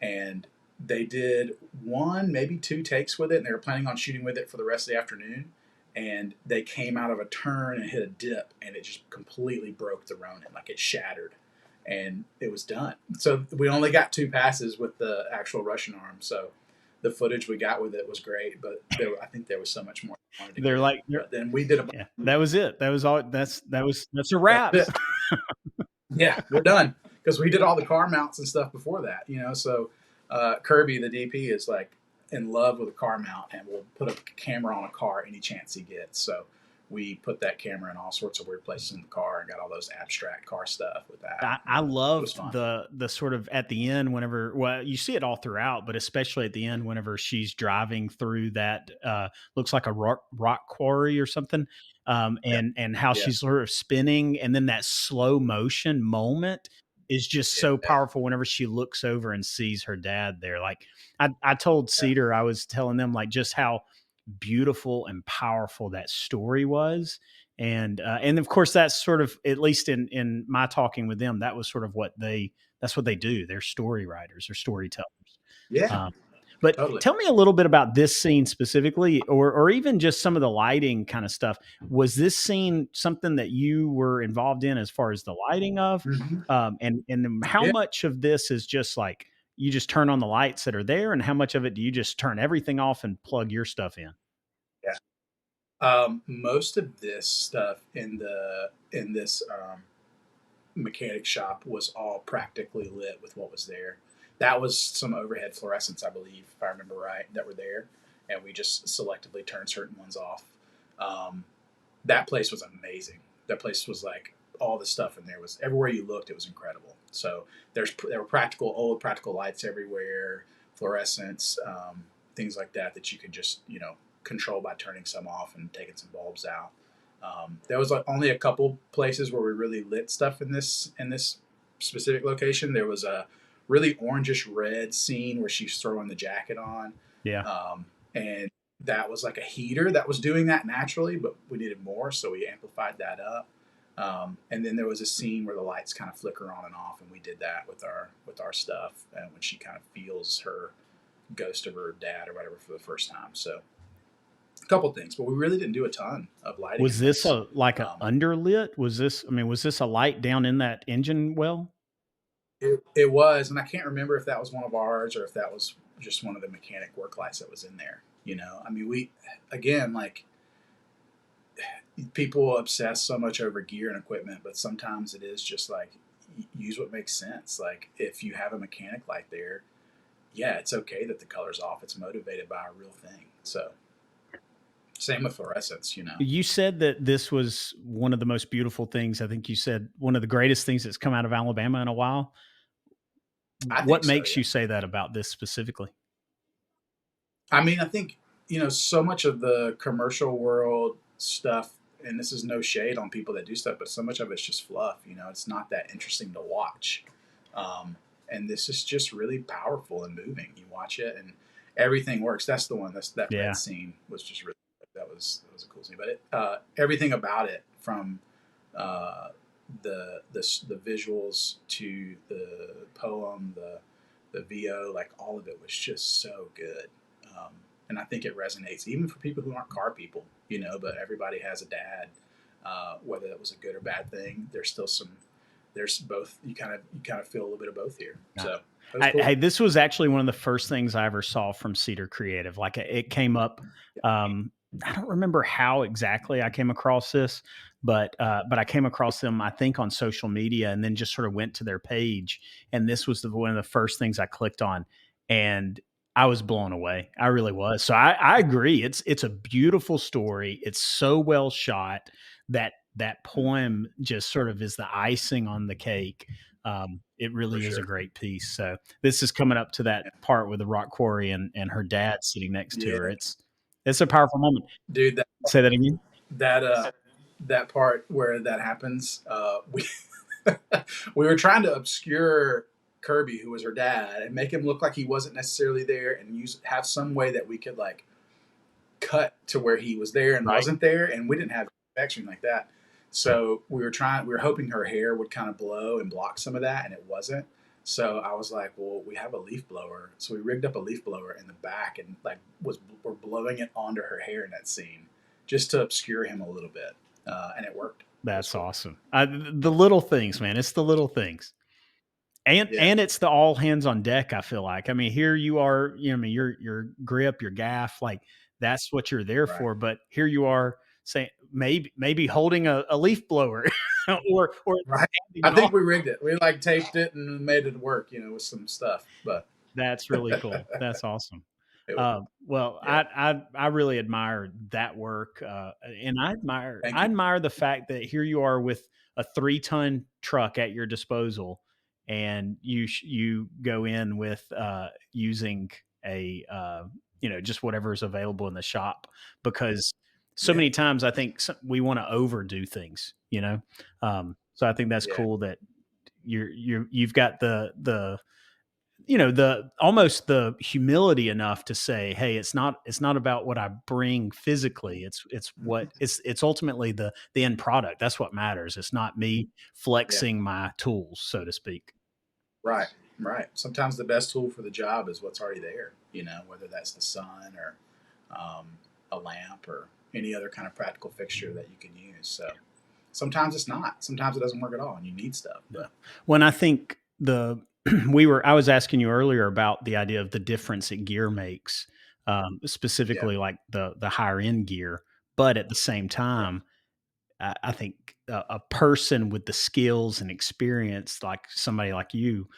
And they did one, maybe two takes with it, and they were planning on shooting with it for the rest of the afternoon. And they came out of a turn and hit a dip, and it just completely broke the Ronin, like it shattered, and it was done. So we only got two passes with the actual Russian arm. So the footage we got with it was great, but I think there was so much more I wanted to They're get. like, they're, But then we did a yeah, that was it. That was all. That's a wrap. That's it. Yeah, we're done because we did all the car mounts and stuff before that. So Kirby, the DP, is like in love with a car mount and will put a camera on a car any chance he gets. So we put that camera in all sorts of weird places in the car and got all those abstract car stuff with that. I It was loved fun. the sort of at the end whenever, well, you see it all throughout, but especially at the end whenever she's driving through that looks like a rock quarry or something, Yeah, and how yeah, she's sort of spinning, and then that slow motion moment is just so yeah. powerful whenever she looks over and sees her dad there. Like I told Cedar, I was telling them like just how beautiful and powerful that story was, and of course that's sort of, at least in my talking with them, that was sort of that's what they do. They're story writers or storytellers. Yeah, um, but totally. tell me a little bit about this scene specifically, or even just some of the lighting kind of stuff. Was this scene something that you were involved in as far as the lighting of, Hmm. and how Yeah, much of this is just like you just turn on the lights that are there, and how much of it do you just turn everything off and plug your stuff in? yeah. Most of this stuff in this mechanic shop was all practically lit with what was there. That was some overhead fluorescents, I believe, if I remember right, that were there, and we just selectively turned certain ones off. Um, that place was amazing. That place was like all the stuff in there was everywhere you looked. It was incredible. So there were old practical lights everywhere, fluorescents, things like that that you could just control by turning some off and taking some bulbs out. There was like only a couple places where we really lit stuff in this specific location. There was a really orangish red scene where she's throwing the jacket on, Yeah. and that was like a heater that was doing that naturally, but we needed more, so we amplified that up. And then there was a scene where the lights kind of flicker on and off, and we did that with our stuff, and when she kind of feels her ghost of her dad or whatever for the first time. So a couple things, but we really didn't do a ton of lighting Was in this this. a like a Um, underlit? Was this, I mean, was this a light down in that engine well? it was, and I can't remember if that was one of ours or if that was just one of the mechanic work lights that was in there. I mean, we again like people obsess so much over gear and equipment, but sometimes it is just like use what makes sense. Like if you have a mechanic light there, yeah, it's okay that the color's off. It's motivated by a real thing. So same with fluorescence. You said that this was one of the most beautiful things. I think you said one of the greatest things that's come out of Alabama in a while. I What think so. makes Yeah. you say that about this specifically? I mean, I think so much of the commercial world stuff, and this is no shade on people that do stuff, but so much of it's just fluff. It's not that interesting to watch. And this is just really powerful and moving. You watch it, and everything works. That's the one. That red Yeah. scene was just really that was a cool scene. But everything about it, from uh, the visuals to the poem, the VO, like all of it was just so good. Um, and I think it resonates even for people who aren't car people, but everybody has a dad. Whether that was a good or bad thing, there's both. You kind of feel a little bit of both here. Yeah. So that was cool. Hey, this was actually one of the first things I ever saw from Cedar Creative. Like it came up. Um, I don't remember how exactly I came across this, but I came across them, I think, on social media, and then just sort of went to their page, and this was one of the first things I clicked on, and I was blown away. I really was. So I agree. It's a beautiful story. It's so well shot that poem just sort of is the icing on the cake. It For really is a sure. great piece. So this is coming up to that part with the rock quarry and her dad sitting next to her. Yeah, It's a powerful moment. dude. Say that again. That part where that happens, we we were trying to obscure Kirby, who was her dad, and make him look like he wasn't necessarily there, and have some way that we could like cut to where he was there and Right. wasn't there, and we didn't have perfection like that. So we were hoping her hair would kind of blow and block some of that, and it wasn't. So I was like, well, we have a leaf blower, so we rigged up a leaf blower in the back and like we're blowing it onto her hair in that scene, just to obscure him a little bit, and it worked. It was That's cool. awesome. The little things, man. It's the little things. Yeah, And it's the all hands on deck, I feel like. I mean, here you are, I mean, your grip, your gaff, like that's what you're there right. for. But here you are saying maybe holding a leaf blower or Right. standing I off. think we rigged it. We like taped it and made it work, with some stuff. But That's really cool. That's awesome. it was, Well, yeah. I really admire that work, and Thank I you. admire the fact that here you are with a 3-ton truck at your disposal, and you go in with using a just whatever is available in the shop, because so Yeah, many times I think we want to overdo things, so I think that's yeah, cool that you've got the almost the humility enough to say, hey, it's not about what I bring physically, it's ultimately the end product. That's what matters. It's not me yeah. flexing my tools, so to speak. Right, right. Sometimes the best tool for the job is what's already there. Whether that's the sun or um, a lamp or any other kind of practical fixture that you can use. So sometimes it's not. Sometimes it doesn't work at all, and you need stuff. Yeah. But When I think the I was asking you earlier about the idea of the difference that gear makes, yeah, specifically like the higher end gear, but at the same yeah, time, I think a person with the skills and experience, like somebody like you,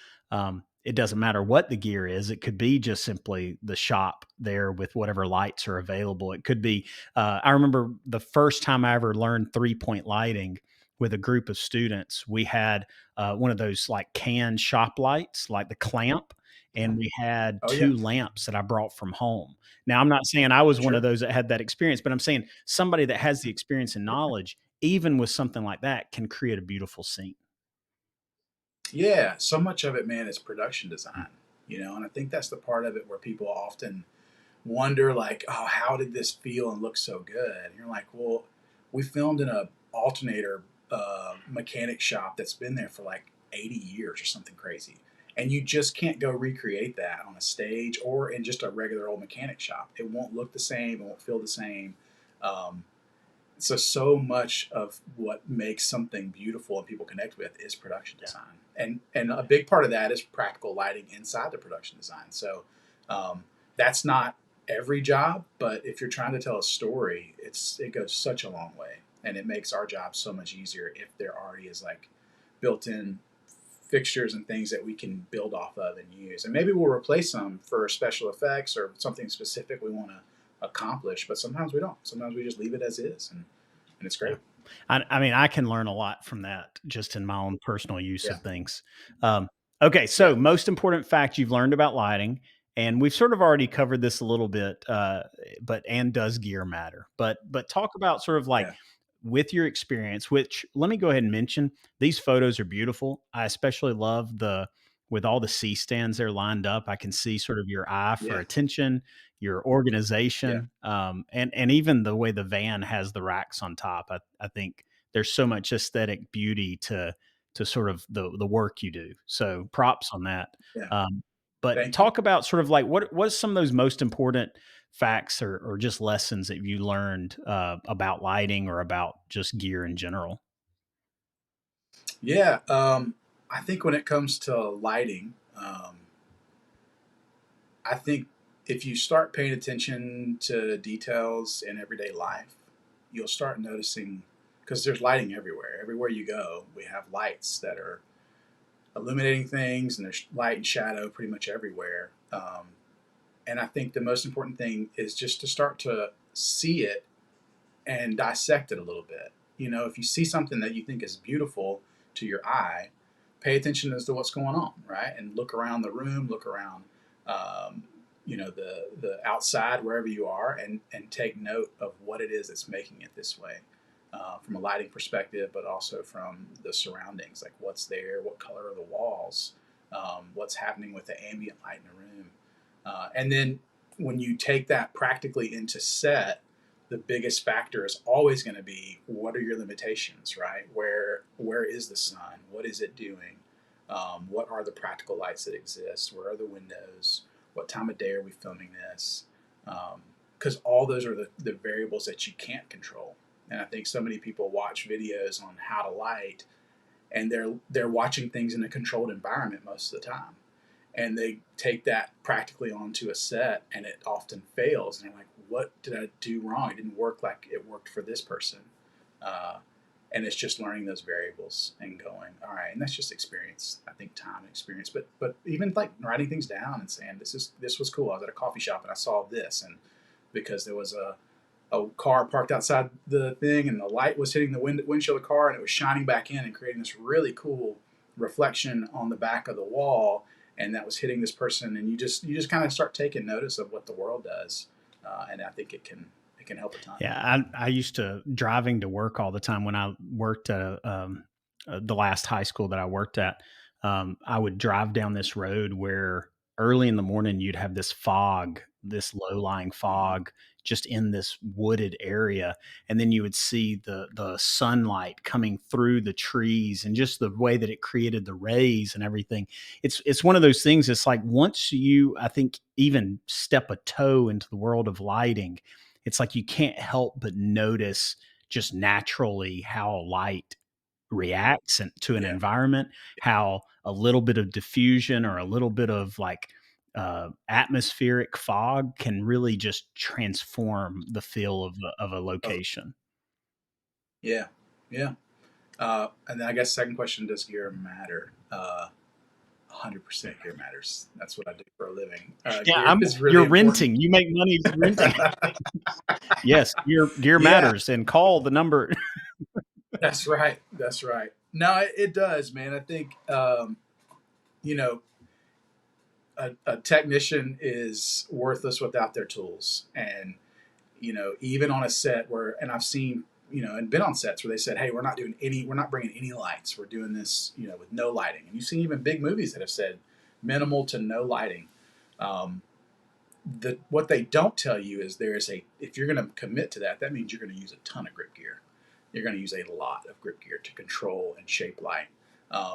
it doesn't matter what the gear is. It could be just simply the shop there with whatever lights are available. It could be. I remember the first time I ever learned 3-point lighting with a group of students. We had one of those like can shop lights, like the clamp, and we had oh yeah, 2 lamps that I brought from home. Now, I'm not saying I was one of sure, those that had that experience, but I'm saying somebody that has the experience and knowledge, even with something like that, can create a beautiful scene. yeah. So much of it, man, is production design. And I think that's the part of it where people often wonder, like, oh, how did this feel and look so good? And you're like, well, we filmed in a alternator mechanic shop that's been there for like 80 years or something crazy. And you just can't go recreate that on a stage or in just a regular old mechanic shop. It won't look the same. It won't feel the same. Um, so much of what makes something beautiful and people connect with is production Yeah. design, and a big part of that is practical lighting inside the production design. So um, that's not every job, but if you're trying to tell a story, it goes such a long way, and it makes our job so much easier if there already is like built-in fixtures and things that we can build off of and use. And maybe we'll replace them for special effects or something specific we want to accomplish, but sometimes we don't. Sometimes we just leave it as is, and it's Yeah. great. I mean, I can learn a lot from that just in my own personal use Yeah, of things. Um, okay, yeah, so most important fact you've learned about lighting, and we've sort of already covered this a little bit, but and does gear matter? But talk about sort of like yeah, with your experience. Which let me go ahead and mention these photos are beautiful. I especially love the with all the C stands there lined up. I can see sort of your eye for yeah, attention, your yeah, organization, and even the way the van has the racks on top. I think there's so much aesthetic beauty to sort of the work you do. So props on that. yeah. Um, but Thank you. talk about sort of like what's some of those most important facts or just lessons that you learned about lighting or about just gear in general. Yeah, I think when it comes to lighting, I think if you start paying attention to details in everyday life, you'll start noticing because there's lighting everywhere. Everywhere you go, we have lights that are illuminating things, and there's light and shadow pretty much everywhere. And I think the most important thing is just to start to see it and dissect it a little bit. If you see something that you think is beautiful to your eye, pay attention as to what's going on, right? And look around the room, look around, um, the outside wherever you are, and take note of what it is that's making it this way, from a lighting perspective, but also from the surroundings, like what's there, what color are the walls, what's happening with the ambient light in the room. And then when you take that practically into set, the biggest factor is always going to be what are your limitations, right? Where is the sun? What is it doing? What are the practical lights that exist? Where are the windows? What time of day are we filming this? Because all those are the variables that you can't control. And I think so many people watch videos on how to light, and they're watching things in a controlled environment most of the time, and they take that practically onto a set, and it often fails, and they're like, what did I do wrong? It didn't work like it worked for this person. uh, and it's just learning those variables and going, all right. And that's just experience, I think, time and experience, but even like writing things down and saying, this was cool. I was at a coffee shop and I saw this, and because there was a car parked outside the thing, and the light was hitting the windshield of the car, and it was shining back in and creating this really cool reflection on the back of the wall, and that was hitting this person. And you just kind of start taking notice of what the world does, and I think it can help a ton. Yeah, I used to driving to work all the time when I worked at the last high school that I worked at. I would drive down this road where early in the morning you'd have this fog, this low lying Mm-hmm. fog, just in this wooded area, and then you would see the sunlight coming through the trees, and just the way that it created the rays and everything. It's one of those things. It's like once you, I think, even step a toe into the world of lighting, it's like you can't help but notice just naturally how light reacts to an Yeah. environment, how a little bit of diffusion or a little bit of like atmospheric fog can really just transform the feel of a Oh, location. yeah. Yeah. And then I guess second question: does gear matter? 100% gear matters. That's what I do for a living. Yeah, Gear is really you're important. renting. You make money renting. Yes, gear Yeah, matters, and call the number. that's right. That's right. No, it does, man. I think you know a technician is worthless without their tools, and even on a set where, and I've seen, and been on sets where they said, hey, we're not bringing any lights. We're doing this, with no lighting. And you've seen even big movies that have said minimal to no lighting. Um, what they don't tell you is if you're going to commit to that, that means you're going to use a ton of grip gear. You're going to use a lot of grip gear to control and shape light.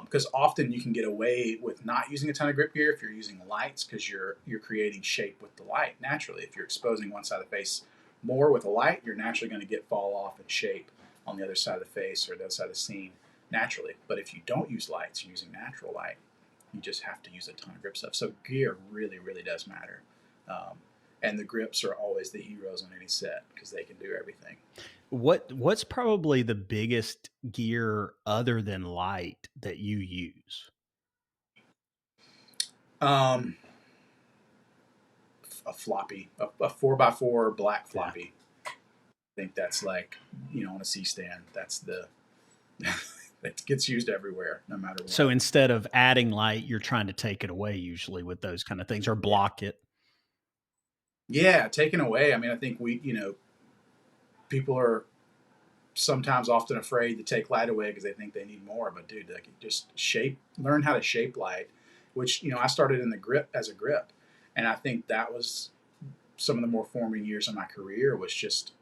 Because often you can get away with not using a ton of grip gear if you're using lights, because you're creating shape with the light naturally. If you're exposing one side of the face more with a light, you're naturally going to get fall off and shape on the other side of the face or the other side of the scene naturally. But if you don't use lights, you're using natural light, you just have to use a ton of grip stuff. So gear really, really does matter. Um, and the grips are always the heroes on any set because they can do everything. What's probably the biggest gear other than light that you use? Um, a floppy, a 4x4 black Yeah. floppy. I think that's like, on a C stand. That's the that gets used everywhere, no matter So what. instead of adding light, you're trying to take it away usually with those kind of things, or Yeah, block it. yeah. Taken away. I mean, I think people are sometimes often afraid to take light away because they think they need more. But dude, like, just learn how to shape light. Which I started in the grip as a grip, and I think that was some of the more forming years of my career. Was just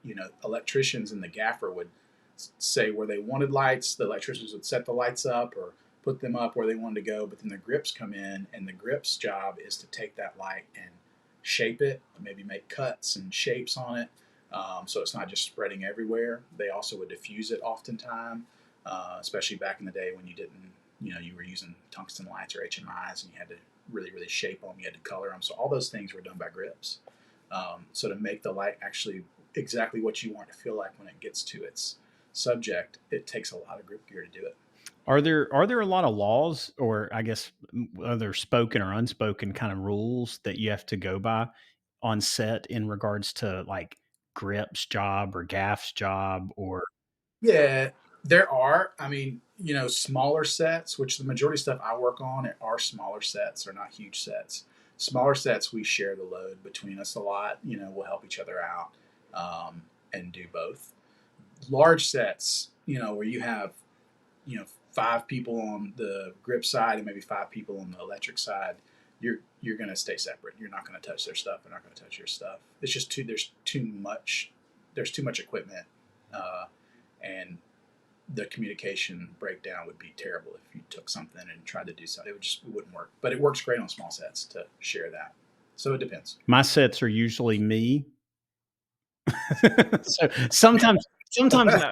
electricians and the gaffer would say where they wanted lights. The electricians would set the lights up or put them up where they wanted to go. But then the grips come in, and the grips job is to take that light and shape it, maybe make cuts and shapes on it, so it's not just spreading everywhere. They also would diffuse it oftentimes, especially back in the day when you didn't, you were using tungsten lights or HMIs, and you had to really, really shape them. You had to color them. So all those things were done by grips. So to make the light actually exactly what you want it to feel like when it gets to its subject, it takes a lot of grip gear to do it. Are there a lot of laws, or I guess other spoken or unspoken kind of rules that you have to go by on set in regards to like Grip's job or Gaff's job or Yeah, there are. I mean, smaller sets, which the majority of stuff I work on are smaller sets, are not huge sets. Smaller sets, we share the load between us a lot. We'll help each other out, and do both. Large sets, where you have, 5 people on the grip side and maybe 5 people on the electric side, you're going to stay separate. You're not going to touch their stuff. They're not going to touch your stuff. It's just there's too much equipment, uh, and the communication breakdown would be terrible if you took something and tried to do something. It wouldn't work. But it works great on small sets to share that. So it depends. My sets are usually me. So sometimes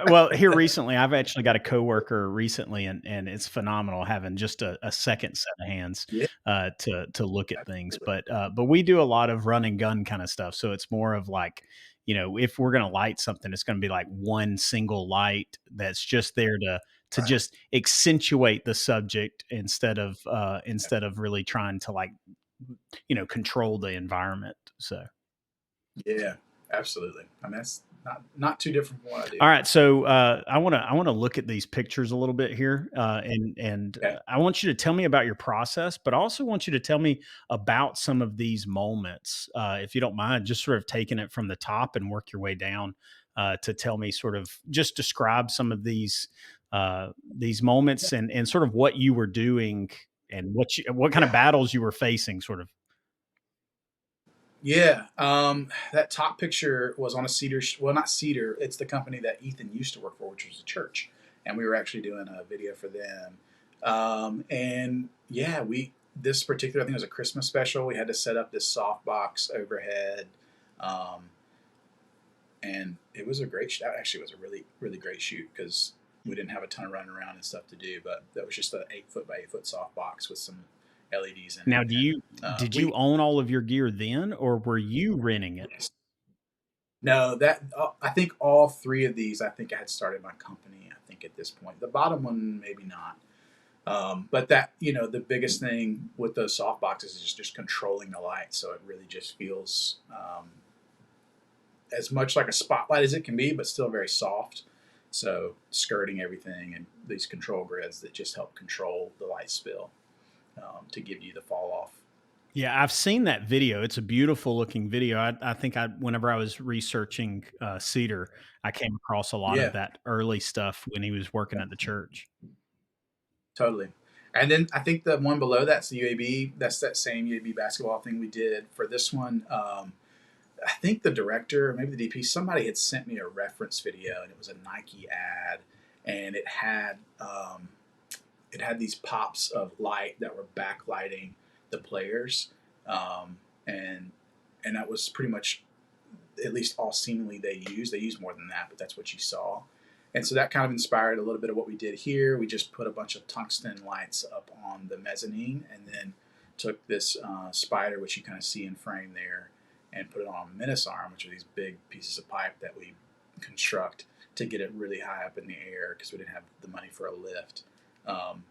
well, here recently I've actually got a coworker recently, and it's phenomenal having just a second set of hands Yeah, to look at things. absolutely. But we do a lot of run and gun kind of stuff. So it's more of like, if we're gonna light something, it's gonna be like one single light that's just there to Right. just accentuate the subject Yeah. instead of really trying to, like, control the environment. So Yeah, absolutely. I mean, that's not too different from what I do. all right, so I want to look at these pictures a little bit here, and Okay. I want you to tell me about your process, but I also want you to tell me about some of these moments, if you don't mind, just sort of taking it from the top and work your way down, to tell me, sort of just describe some of these moments, and sort of what you were doing, and what kind of Yeah. battles you were facing, sort of. Yeah. That top picture was on a Cedar. Well, not Cedar. It's the company that Ethan used to work for, which was a church, and we were actually doing a video for them. And yeah, we this particular, I think it was a Christmas special. We had to set up this softbox overhead, um, and it was a great. That actually was a really great shoot because we didn't have a ton of running around and stuff to do. But that was just an 8 foot by 8 foot softbox with some LEDs in it, Now, and did you we own all of your gear then, or were you renting it? yes. No, that I think all 3 of these. I think I had started my company. I think at this point, the bottom one maybe not. But that the biggest thing with those soft boxes is just controlling the light, so it really just feels as much like a spotlight as it can be, but still very soft. So skirting everything and these control grids that just help control the light spill, to give you the fall off. Yeah, I've seen that video. It's a beautiful looking video. I think whenever I was researching Cedar, I came across a lot of Yeah, that early stuff when he was working at the church. totally. And then I think the one below that's the UAB. That's that same UAB basketball thing we did for this one. I think the director, maybe the DP, somebody had sent me a reference video, and it was a Nike ad, and it had these pops of light that were backlighting the players, um, and and that was pretty much at least all seemingly they used. They used more than that, but that's what you saw. And so that kind of inspired a little bit of what we did here. We just put a bunch of tungsten lights up on the mezzanine, and then took this spider, which you kind of see in frame there, and put it on a menace arm, which are these big pieces of pipe that we construct to get it really high up in the air because we didn't have the money for a lift, um,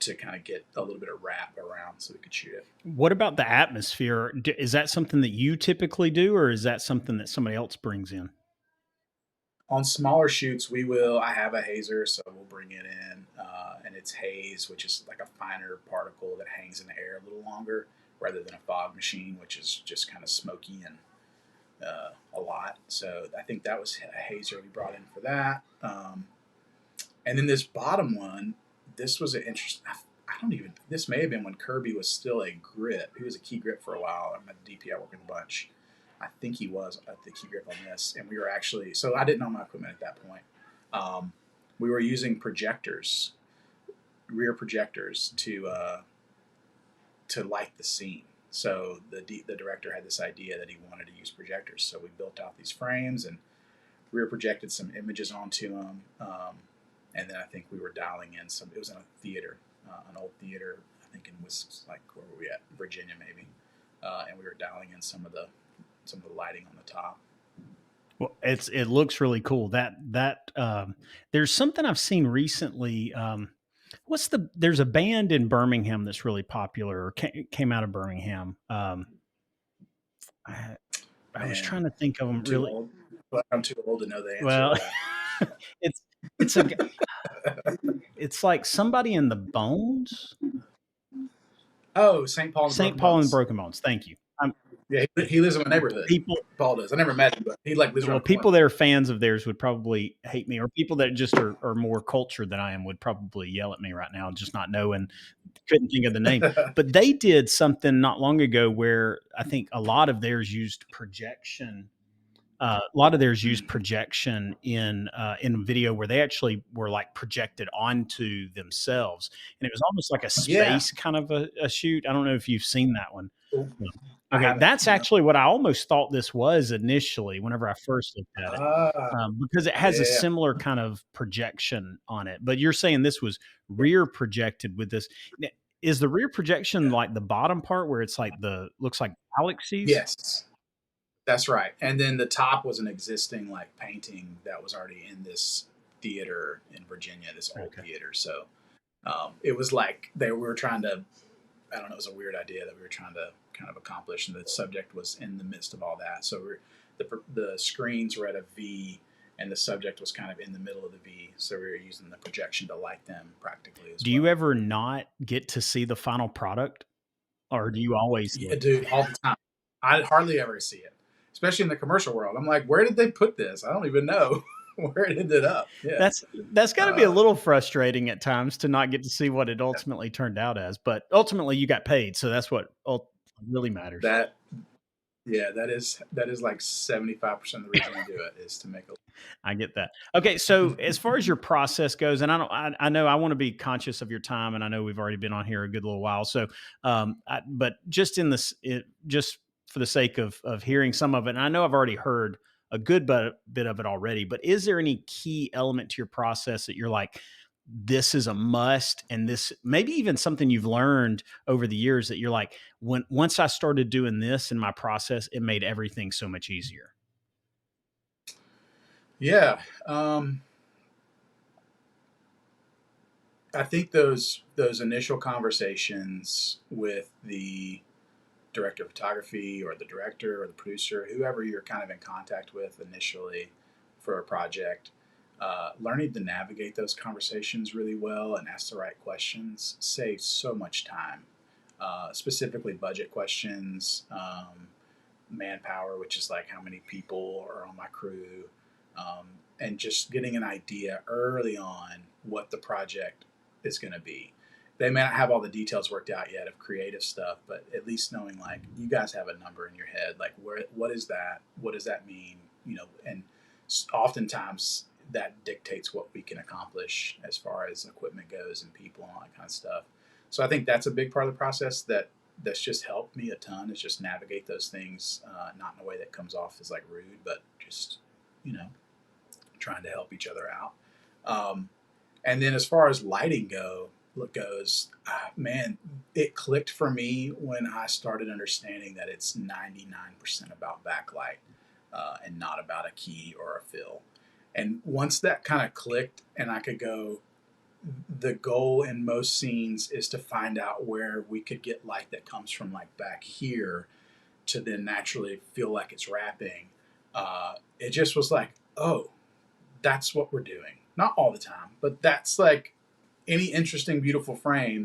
to kind of get a little bit of wrap around so we could shoot it. What about the atmosphere? Is that something that you typically do, or is that something that somebody else brings in? On smaller shoots, we will. I have a Hazer, so we'll bring it in, and it's haze, which is like a finer particle that hangs in the air a little longer, rather than a fog machine, which is just kind of smoky and a lot. So I think that was a Hazer we brought in for that. And then this bottom one, this was an interesting. I don't even. This may have been when Kirby was still a grip. He was a key grip for a while. I'm at DP. I work in a bunch. I think he was at the key grip on this, and we were actually. So I didn't know my equipment at that point. Um, we were using projectors, rear projectors, to light the scene. So the director had this idea that he wanted to use projectors. So we built out these frames and rear projected some images onto them. And then I think we were dialing in some. It was in a theater, an old theater. I think in like where were we at? Virginia maybe. And we were dialing in some of the lighting on the top. Well, it looks really cool. There's something I've seen recently. There's a band in Birmingham that's really popular, or came out of Birmingham. I, I was Man, trying to think of I'm them too really old. But I'm too old to know the answer well. to that. it's it's a it's like somebody in the Bones, Oh, St. Paul and the St. Broken Paul and Bones. Broken Bones. Thank you. Yeah, he lives in my neighborhood. People, Paul does. I never met him, but he like lives well, around the corner. people that are fans of theirs would probably hate me, or people that just are more cultured than I am would probably yell at me right now, just not knowing, couldn't think of the name. But they did something not long ago where I think a lot of theirs used projection. A lot of theirs used Mm. projection in video where they actually were like projected onto themselves, and it was almost like a Yeah. space kind of a shoot. I don't know if you've seen that one. Ooh, No. I Okay, haven't. that's No. actually what I almost thought this was initially whenever I first looked at it, Ah, because it has a yeah. similar kind of projection on it. But you're saying this was rear projected with this. Is the rear projection Yeah. like the bottom part where it's like the looks like galaxies? Yes. That's right. And then the top was an existing like painting that was already in this theater in Virginia, this old Okay. theater. So it was like they were trying to, I don't know, it was a weird idea that we were trying to kind of accomplish, and the subject was in the midst of all that. So the screens were at a V, and the subject was kind of in the middle of the V. So we were using the projection to light them practically as Do you well. ever not get to see the final product, or do you always Yeah, look? dude, all the time. I hardly ever see it, especially in the commercial world. I'm like, where did they put this? I don't even know where it ended up. Yeah. That's got to be a Uh, little frustrating at times to not get to see what it ultimately turned out as, but ultimately you got paid, so that's what really matters. that yeah, that is like 75% of the reason we do it is to make a. I get that. Okay, so as far as your process goes, and I know I want to be conscious of your time, and I know we've already been on here a good little while. So, but just just for the sake of hearing some of it, and I know I've already heard a good bit of it already. But is there any key element to your process that you're like, this is a must, and this maybe even something you've learned over the years that you're like, once I started doing this in my process, it made everything so much easier. Yeah. I think those initial conversations with the director of photography or the director or the producer, whoever you're kind of in contact with initially for a project, learning to navigate those conversations really well and ask the right questions saves so much time. Specifically, budget questions, manpower, which is like how many people are on my crew, and just getting an idea early on what the project is going to be. They may not have all the details worked out yet of creative stuff, but at least knowing like you guys have a number in your head, like what is that? What does that mean? And oftentimes that dictates what we can accomplish as far as equipment goes and people and all that kind of stuff. So I think that's a big part of the process that's just helped me a ton is just navigate those things, not in a way that comes off as like rude, but just you know trying to help each other out. Um, and then as far as lighting goes, man, it clicked for me when I started understanding that it's 99% about backlight and not about a key or a fill. And once that kind of clicked, and I could go, the goal in most scenes is to find out where we could get light that comes from like back here to then naturally feel like it's wrapping. It just was like, oh, that's what we're doing. Not all the time, but that's like any interesting, beautiful frame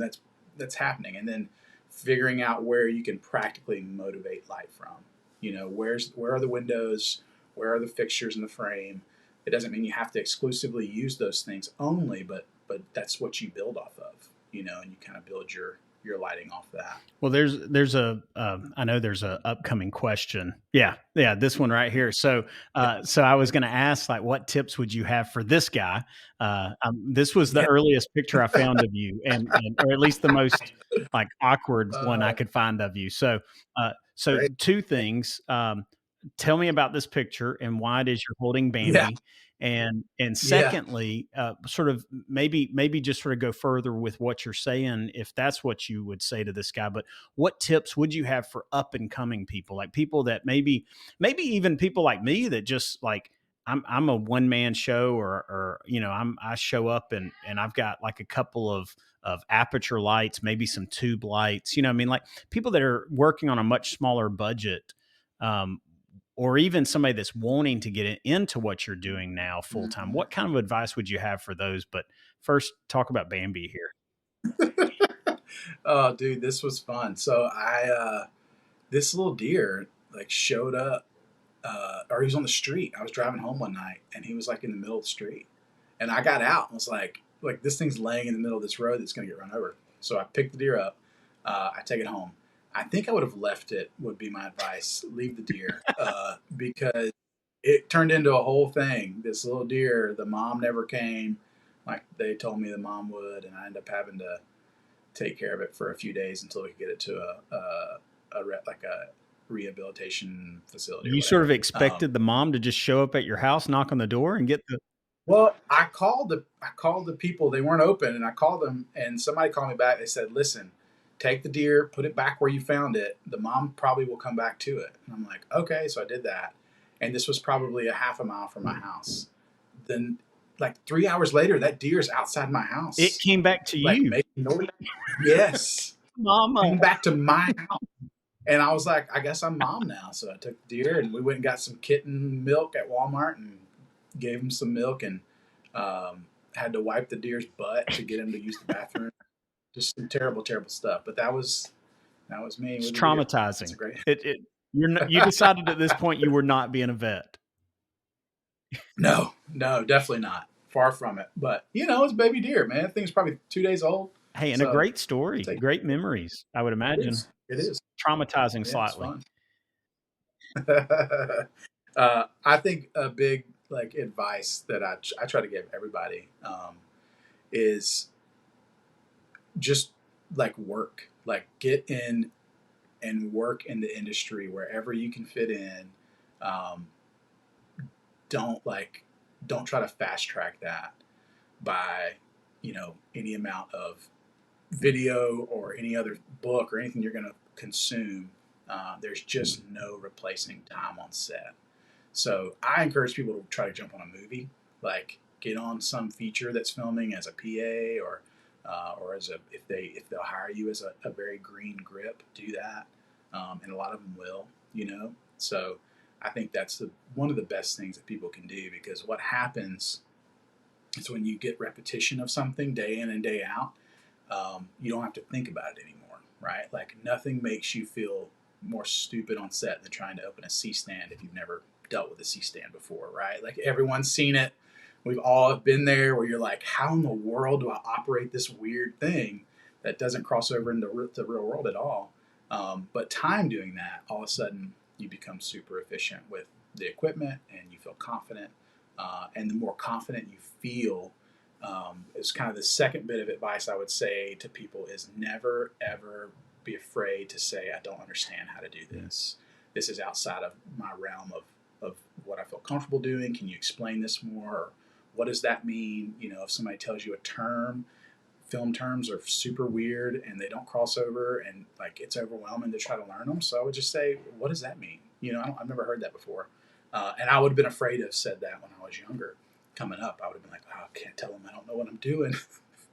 that's happening, and then figuring out where you can practically motivate light from. Where are the windows? Where are the fixtures in the frame? It doesn't mean you have to exclusively use those things only, but that's what you build off of. And you kind of build your lighting off that. Well, there's a I know there's a upcoming question. Yeah, this one right here. So I was going to ask, like, what tips would you have for this guy? This was the Yeah. earliest picture I found of you, and or at least the most like awkward one I Uh, could find of you. So Great. two things. Tell me about this picture and why it is you're holding Yeah. Bambi. And Yeah. secondly, sort of maybe just sort of go further with what you're saying, if that's what you would say to this guy. But what tips would you have for up and coming people, like people that maybe even people like me that just like I'm a one man show, or I show up and I've got like a couple of aperture lights, maybe some tube lights. I mean, like people that are working on a much smaller budget. Um, or even somebody that's wanting to get into what you're doing now full time, Mhm. what kind of advice would you have for those? But first, talk about Bambi here. Oh, dude, this was fun. So this little deer like showed up, or he was on the street. I was driving home one night, and he was like in the middle of the street, and I got out and was like this thing's laying in the middle of this road that's gonna get run over. So I picked the deer up, I take it home. I think I would have left it. Would be my advice. Leave the deer, because it turned into a whole thing. This little deer, the mom never came, like they told me the mom would, and I ended up having to take care of it for a few days until we could get it to like a rehabilitation facility or You sort of whatever. expected the mom to just show up at your house, knock on the door, and get the. Well, I called the people. They weren't open, and I called them, and somebody called me back. They said, "Listen, take the deer, put it back where you found it. The mom probably will come back to it." And I'm like, "Okay." So I did that, and this was probably a half a mile from my house. Then, like 3 hours later, that deer's outside my It house, came back to like you, making noise. Yes, Mama. came back to my house. And I was like, I guess I'm mom now. So I took the deer and we went and got some kitten milk at Walmart and gave him some milk, and had to wipe the deer's butt to get him to use the bathroom. Just some terrible, terrible stuff. But that was me It's with the deer. It's traumatizing. a great. You decided at this point you were not being a vet. No, no, definitely not. Far from it. But it's baby deer, man. That thing's probably 2 days old. Hey, and a So great story, take great memories, I would it imagine. is. It is. Traumatizing Yeah, it's slightly. fun. I think a big like advice that I try to give everybody, is just like work, like get in and work in the industry wherever you can fit in. Um, don't like don't try to fast track that by any amount of video or any other book or anything you're going to consume. There's just no replacing time on set. So I encourage people to try to jump on a movie, like get on some feature that's filming as a PA, or as a if they'll hire you as a very green grip, do that, and a lot of them will, So I think that's one of the best things that people can do, because what happens is when you get repetition of something day in and day out, you don't have to think about it anymore, right? Like nothing makes you feel more stupid on set than trying to open a C stand if you've never dealt with a C stand before, right? Like everyone's seen it. We've all been there where you're like, how in the world do I operate this weird thing that doesn't cross over into the real world at all? But time doing that, all of a sudden you become super efficient with the equipment and you feel confident. And the more confident you feel, is kind of the second bit of advice I would say to people is never, ever be afraid to say, I don't understand how to do this. This is outside of my realm of what I feel comfortable doing. Can you explain this more? Or what does that mean? If somebody tells you a term, film terms are super weird and they don't cross over, and like it's overwhelming to try to learn them. So I would just say, what does that mean? I've never heard that before. And I would have been afraid to have said that when I was younger. Coming up, I would have been like, oh, I can't tell them I don't know what I'm doing.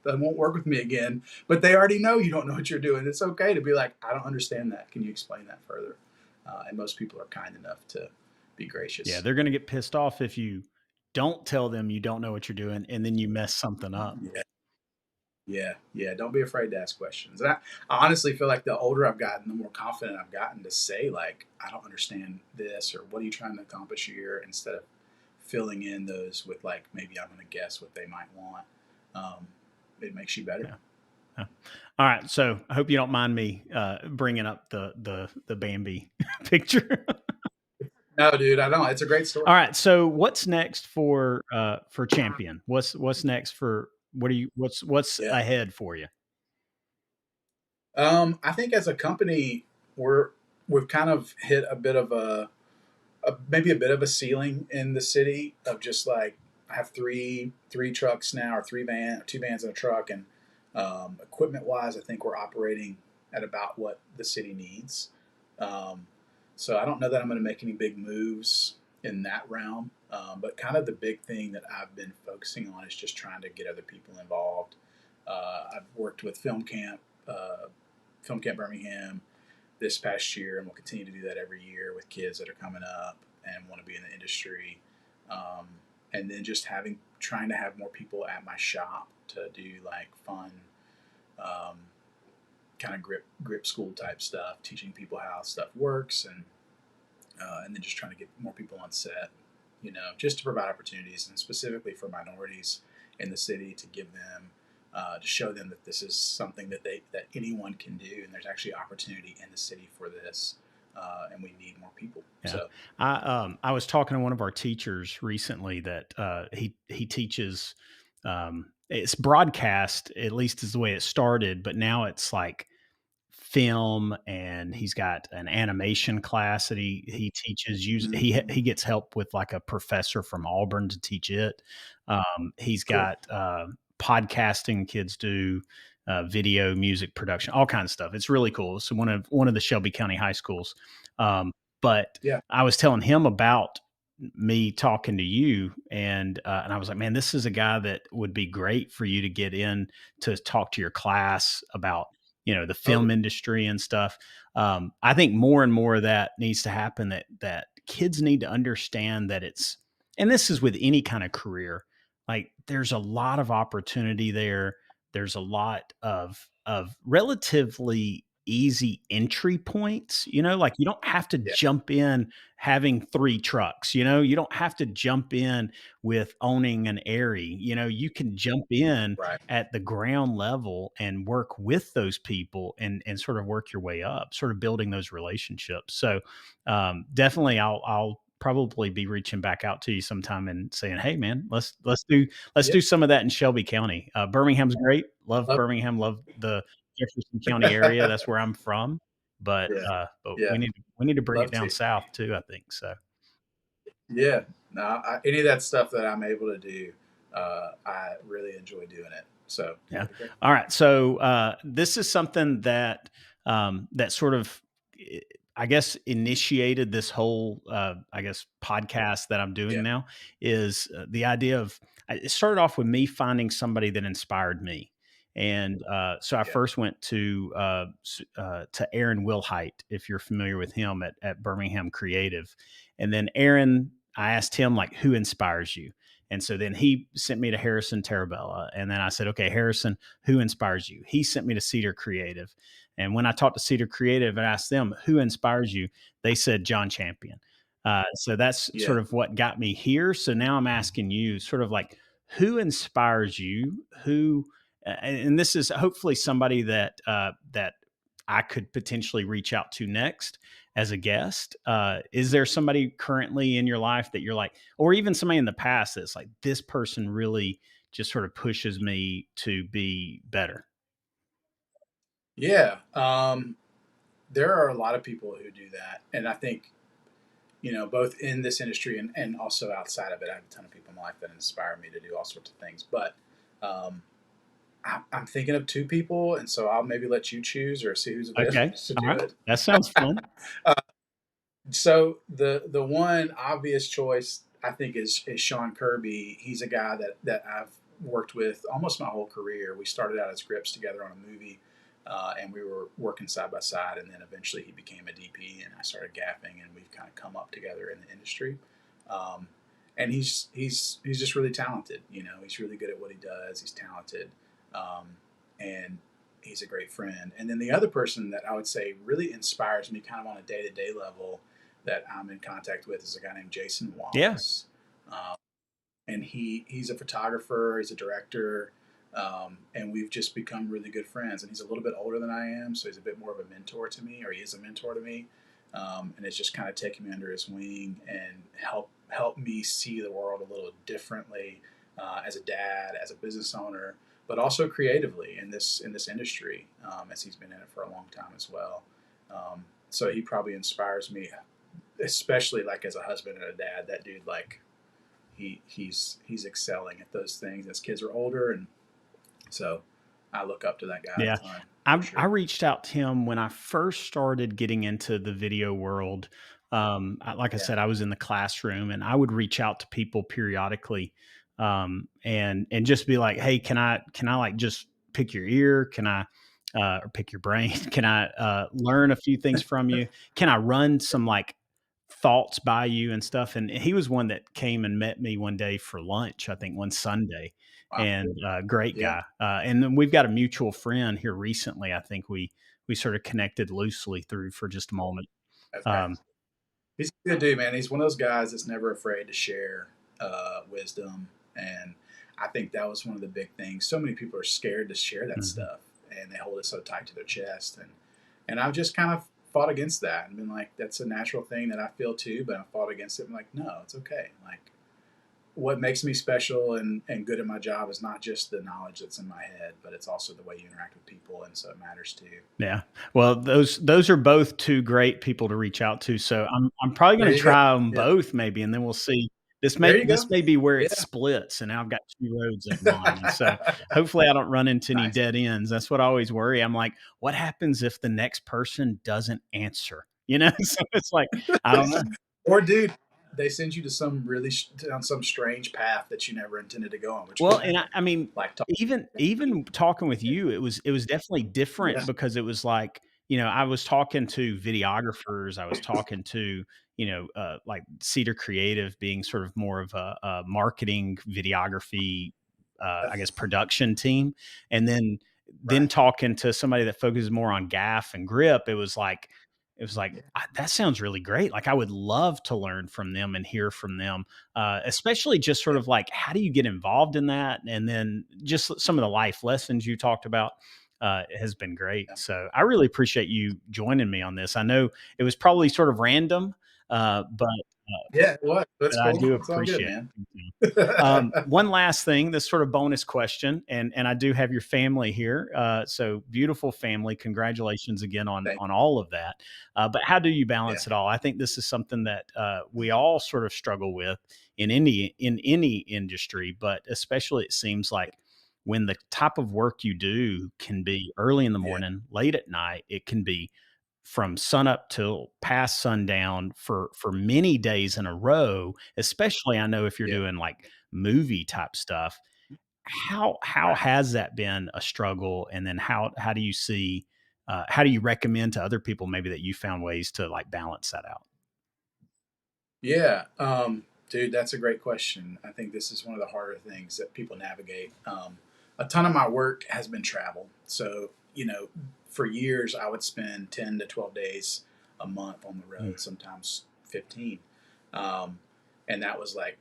That won't work with me again. But they already know you don't know what you're doing. It's okay to be like, I don't understand that. Can you explain that further? And most people are kind enough to be gracious. Yeah, they're going to get pissed off if you don't tell them you don't know what you're doing and then you mess something up. Yeah. Yeah, yeah. Don't be afraid to ask questions. And I honestly feel like the older I've gotten, the more confident I've gotten to say, like, I don't understand this, or what are you trying to accomplish here, instead of filling in those with, like, maybe I'm going to guess what they might want. Um, it makes you better. Yeah. Yeah. All right, so I hope you don't mind me bringing up the Bambi picture. No, dude, I don't. It's a great story. All right, so what's next for Champion? What's next for what's Yeah. ahead for you? I think as a company, we've kind of hit a bit of maybe a bit of a ceiling in the city of just like I have three trucks now, or two vans and a truck, and equipment wise, I think we're operating at about what the city needs. Um, so I don't know that I'm going to make any big moves in that realm, but kind of the big thing that I've been focusing on is just trying to get other people involved. I've worked with Film Camp Birmingham this past year, and we'll continue to do that every year with kids that are coming up and want to be in the industry. Um, and then just trying to have more people at my shop to do like fun, um, kind of grip school type stuff, teaching people how stuff works, and then just trying to get more people on set, just to provide opportunities, and specifically for minorities in the city, to give them, to show them that this is something that anyone can do, and there's actually opportunity in the city for this, and we need more people. Yeah. So I was talking to one of our teachers recently that he teaches it's broadcast, at least is the way it started, but now it's like film, and he's got an animation class that he teaches. He gets help with like a professor from Auburn to teach it. He's cool. got podcasting kids do, video, music production, all kinds of stuff. It's really cool. So one of the Shelby County high schools. But Yeah. I was telling him about me talking to you, and I was like, man, this is a guy that would be great for you to get in to talk to your class about, the film Totally. industry and stuff. I think more and more of that needs to happen, that kids need to understand that and this is with any kind of career, like there's a lot of opportunity there. There's a lot of relatively easy entry points, like you don't have to Yeah. jump in having 3 trucks, you don't have to jump in with owning an Airy, you can jump in Right. at the ground level and work with those people, and sort of work your way up, sort of building those relationships. So definitely I'll probably be reaching back out to you sometime and saying, hey man, let's Yeah. do some of that in Shelby County. Birmingham's great. Love Love. Birmingham. Love the Jefferson County area. That's where I'm from. But Yeah. but Yeah. we need to bring it Love down to. south too, I think. So Yeah. No, any of that stuff that I'm able to do, I really enjoy doing it. So yeah, yeah. it'd be great. All right. So this is something that that sort of, I guess, initiated this whole, I guess, podcast that I'm doing Yeah. now, is the idea of, it started off with me finding somebody that inspired me. And so I Yeah. first went to Aaron Wilhite, if you're familiar with him, at Birmingham Creative. And then Aaron, I asked him, like, who inspires you? And so then he sent me to Harrison Tarabella. And then I said, okay, Harrison, who inspires you? He sent me to Cedar Creative. And when I talked to Cedar Creative and asked them, who inspires you? They said, Jon Champion. So that's sort Yeah. of what got me here. So now I'm asking you, sort of like, who inspires you? And this is hopefully somebody that I could potentially reach out to next as a guest. Is there somebody currently in your life that you're like, or even somebody in the past that's like, this person really just sort of pushes me to be better? Yeah. There are a lot of people who do that. And I think, both in this industry and also outside of it, I have a ton of people in my life that inspire me to do all sorts of things. But um, I'm thinking of 2 people. And so I'll maybe let you choose or see who's available Okay. to All do right. it. That sounds fun. So the one obvious choice I think is Sean Kirby. He's a guy that I've worked with almost my whole career. We started out as grips together on a movie, and we were working side by side. And then eventually he became a DP, and I started gaffing, and we've kind of come up together in the industry. Um, and he's just really talented. He's really good at what he does. He's talented, and he's a great friend. And then the other person that I would say really inspires me, kind of on a day to day level, that I'm in contact with, is a guy named Jason Yeah. Wallace, and he's a photographer, he's a director, and we've just become really good friends. And he's a little bit older than I am, so he's a bit more of a mentor to me, or he is a mentor to me, and it's just kind of taking me under his wing and help me see the world a little differently, as a dad, as a business owner, but also creatively in this industry, as he's been in it for a long time as well. So he probably inspires me, especially like as a husband and a dad. That dude, like, he's excelling at those things as kids are older, and so I look up to that guy Yeah. a ton, for I sure. reached out to him when I first started getting into the video world. Like I Yeah. said, I was in the classroom, and I would reach out to people periodically, and just be like, "Hey, can I like just pick your ear? Can I or pick your brain? Can I learn a few things from you? Can I run some like thoughts by you and stuff. And he was one that came and met me one day for lunch, I think one Sunday, Wow. and great Yeah, guy. And then we've got a mutual friend here recently. I think we sort of connected loosely through for just a moment. that's great. Um, He's a good dude, man. He's one of those guys that's never afraid to share wisdom, and I think that was one of the big things. So many people are scared to share that mhm. stuff, and they hold it so tight to their chest. And I've just kind of fought against that and been like, that's a natural thing that I feel too, but I fought against it. I'm like, no, it's okay. Like, what makes me special and good at my job is not just the knowledge that's in my head, but it's also the way you interact with people, and so it matters too. Yeah. Well, those are both 2 great people to reach out to, so I'm probably There gonna you go. try them Yeah, both maybe, and then we'll see. there you This go. may be where it Yeah. splits, and now I've got 2 roads in mind, and so hopefully I don't run into any Nice. dead ends. That's what I always worry. I'm like, "What happens if the next person doesn't answer?" You know? So it's like, I don't know. Or, dude, they send you to some really down some strange path that you never intended to go on, which Well, could and happen. I mean, Like, talk, even talking with you, it was definitely yeah, different because it was like, I was talking to videographers, I was talking to, like Cedar Creative being sort of more of a marketing videography, I guess production team, and then right, talking to somebody that focuses more on gaff and grip. It was like yeah, that sounds really great. Like I would love to learn from them and hear from them, especially just sort yeah, of like how do you get involved in that, and then just some of the life lessons you talked about has been great. yeah. So I really appreciate you joining me on this. I know it was probably sort of random, but Yeah, what? That's I cool. do It's all good, appreciate man. it. One last thing, this sort of bonus question, and I do have your family here, so beautiful family. Congratulations again Thank on all of that. But how do you you. Yeah, balance it all? I think this is something that we all sort of struggle with in any industry, but especially it seems like when the type of work you do can be early in the yeah, morning, late at night, it can be from sunup till past sundown for many days in a row, especially I know if you're yeah. doing like movie type stuff. How Right. has that been a struggle? And then how do you see how do you recommend to other people maybe that you found ways to like balance that out? Yeah, dude, that's a great question. I think this is one of the harder things that people navigate. A ton of my work has been travel. So, for years I would spend 10 to 12 days a month on the Mm. road, sometimes 15. Um, and that was like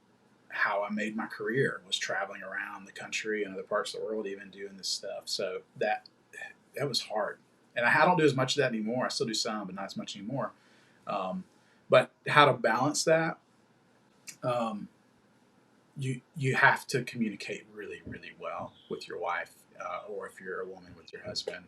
how I made my career, was traveling around the country and other parts of the world, even doing this stuff. So that was hard. And I don't do as much of that anymore. I still do some, but not as much anymore. Um, but how to balance that, um, you have to communicate really really well with your wife, or if you're a woman with your husband.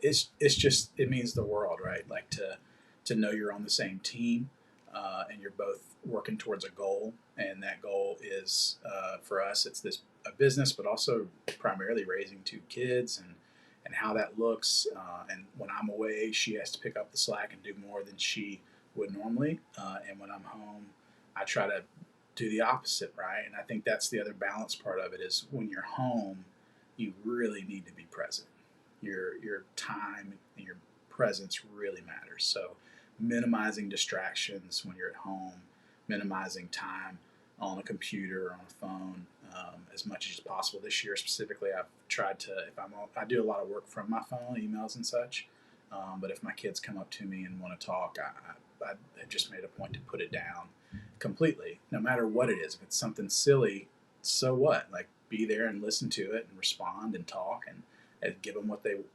It's just, it means the world, right? Like to know you're on the same team, and you're both working towards a goal, and that goal is, for us, it's this a business, but also primarily raising 2 kids, and how that looks. And when I'm away, she has to pick up the slack and do more than she would normally. And when I'm home, I try to do the opposite, right? And I think that's the other balance part of it, is when you're home, you really need to be present. Your time and your presence really matters. So minimizing distractions when you're at home, minimizing time on a computer or on a phone, as much as possible. This year specifically, I've tried to, if I do a lot of work from my phone, emails and such. But if my kids come up to me and want to talk, I just made a point to put it down completely, no matter what it is. If it's something silly, so what? Like, be there and listen to it and respond and talk, and give them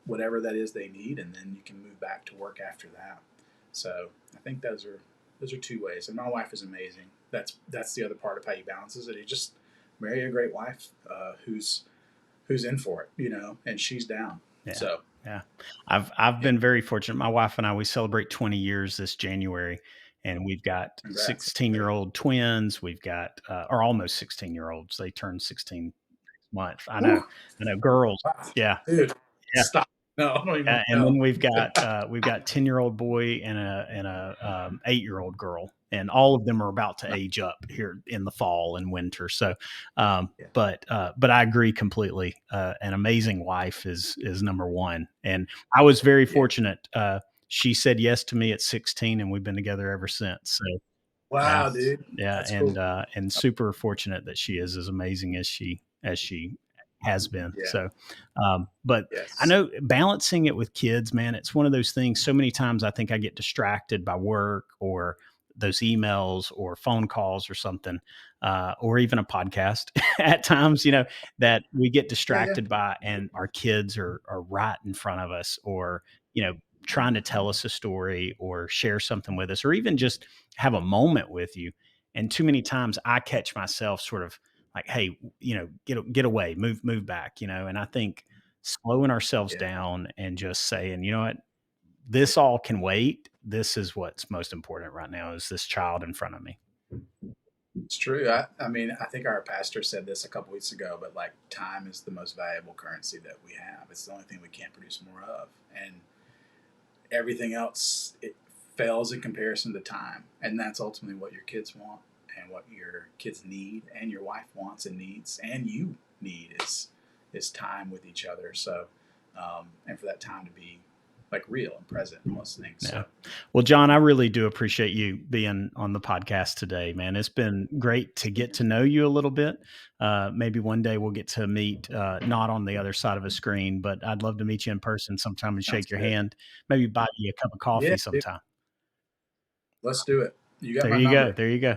whatever that is they need, and then you can move back to work after that. So I think those are 2 ways. And my wife is amazing. That's the other part of how you balance it. You just marry a great wife, who's in for it, and she's down. Yeah. So Yeah. I've yeah, been very fortunate. My wife and I, we celebrate 20 years this January, and we've got congrats. That's great. 16-year-old twins. We've got or almost 16-year-olds. They turn 16 next month. Woo, I know girls. wow, Yeah. dude, Yeah. stop. No, I don't even And then know. we've got 10-year-old boy and a 8-year-old girl, and all of them are about to age up here in the fall and winter. So, Yeah, but I agree completely. An amazing wife is number one, and I was very yeah, fortunate. she said yes to me at 16, and we've been together ever since. So yeah, Wow, dude, yeah, that's cool. and super fortunate that she is as amazing as she has been. Yeah. So, but I Yes. know balancing it with kids, man, it's one of those things. So many times I think I get distracted by work or those emails or phone calls or something, or even a podcast at times, that we get Yeah. Yeah. distracted by, and our kids are right in front of us, or you know trying to tell us a story or share something with us, or even just have a moment with you. And too many times I catch myself sort of like, hey, get away, move back, and I think slowing ourselves Yeah. down and just saying, you know what, this all can wait. This is what's most important right now, is this child in front of me. It's true. I mean, I think our pastor said this a couple weeks ago, but like time is the most valuable currency that we have. It's the only thing we can't produce more of. And everything else, it fails in comparison to time. And that's ultimately what your kids want and what your kids need and your wife wants and needs and you need is time with each other. So and for that time to be like real and present in most things. Yeah. So Well, John, I really do appreciate you being on the podcast today, man. It's been great to get to know you a little bit. Maybe one day we'll get to meet, not on the other side of a screen, but I'd love to meet you in person sometime and sounds shake your good. hand. Maybe buy you a cup of Yeah, coffee dude, sometime. let's do it. You got There my you go. number. There you go.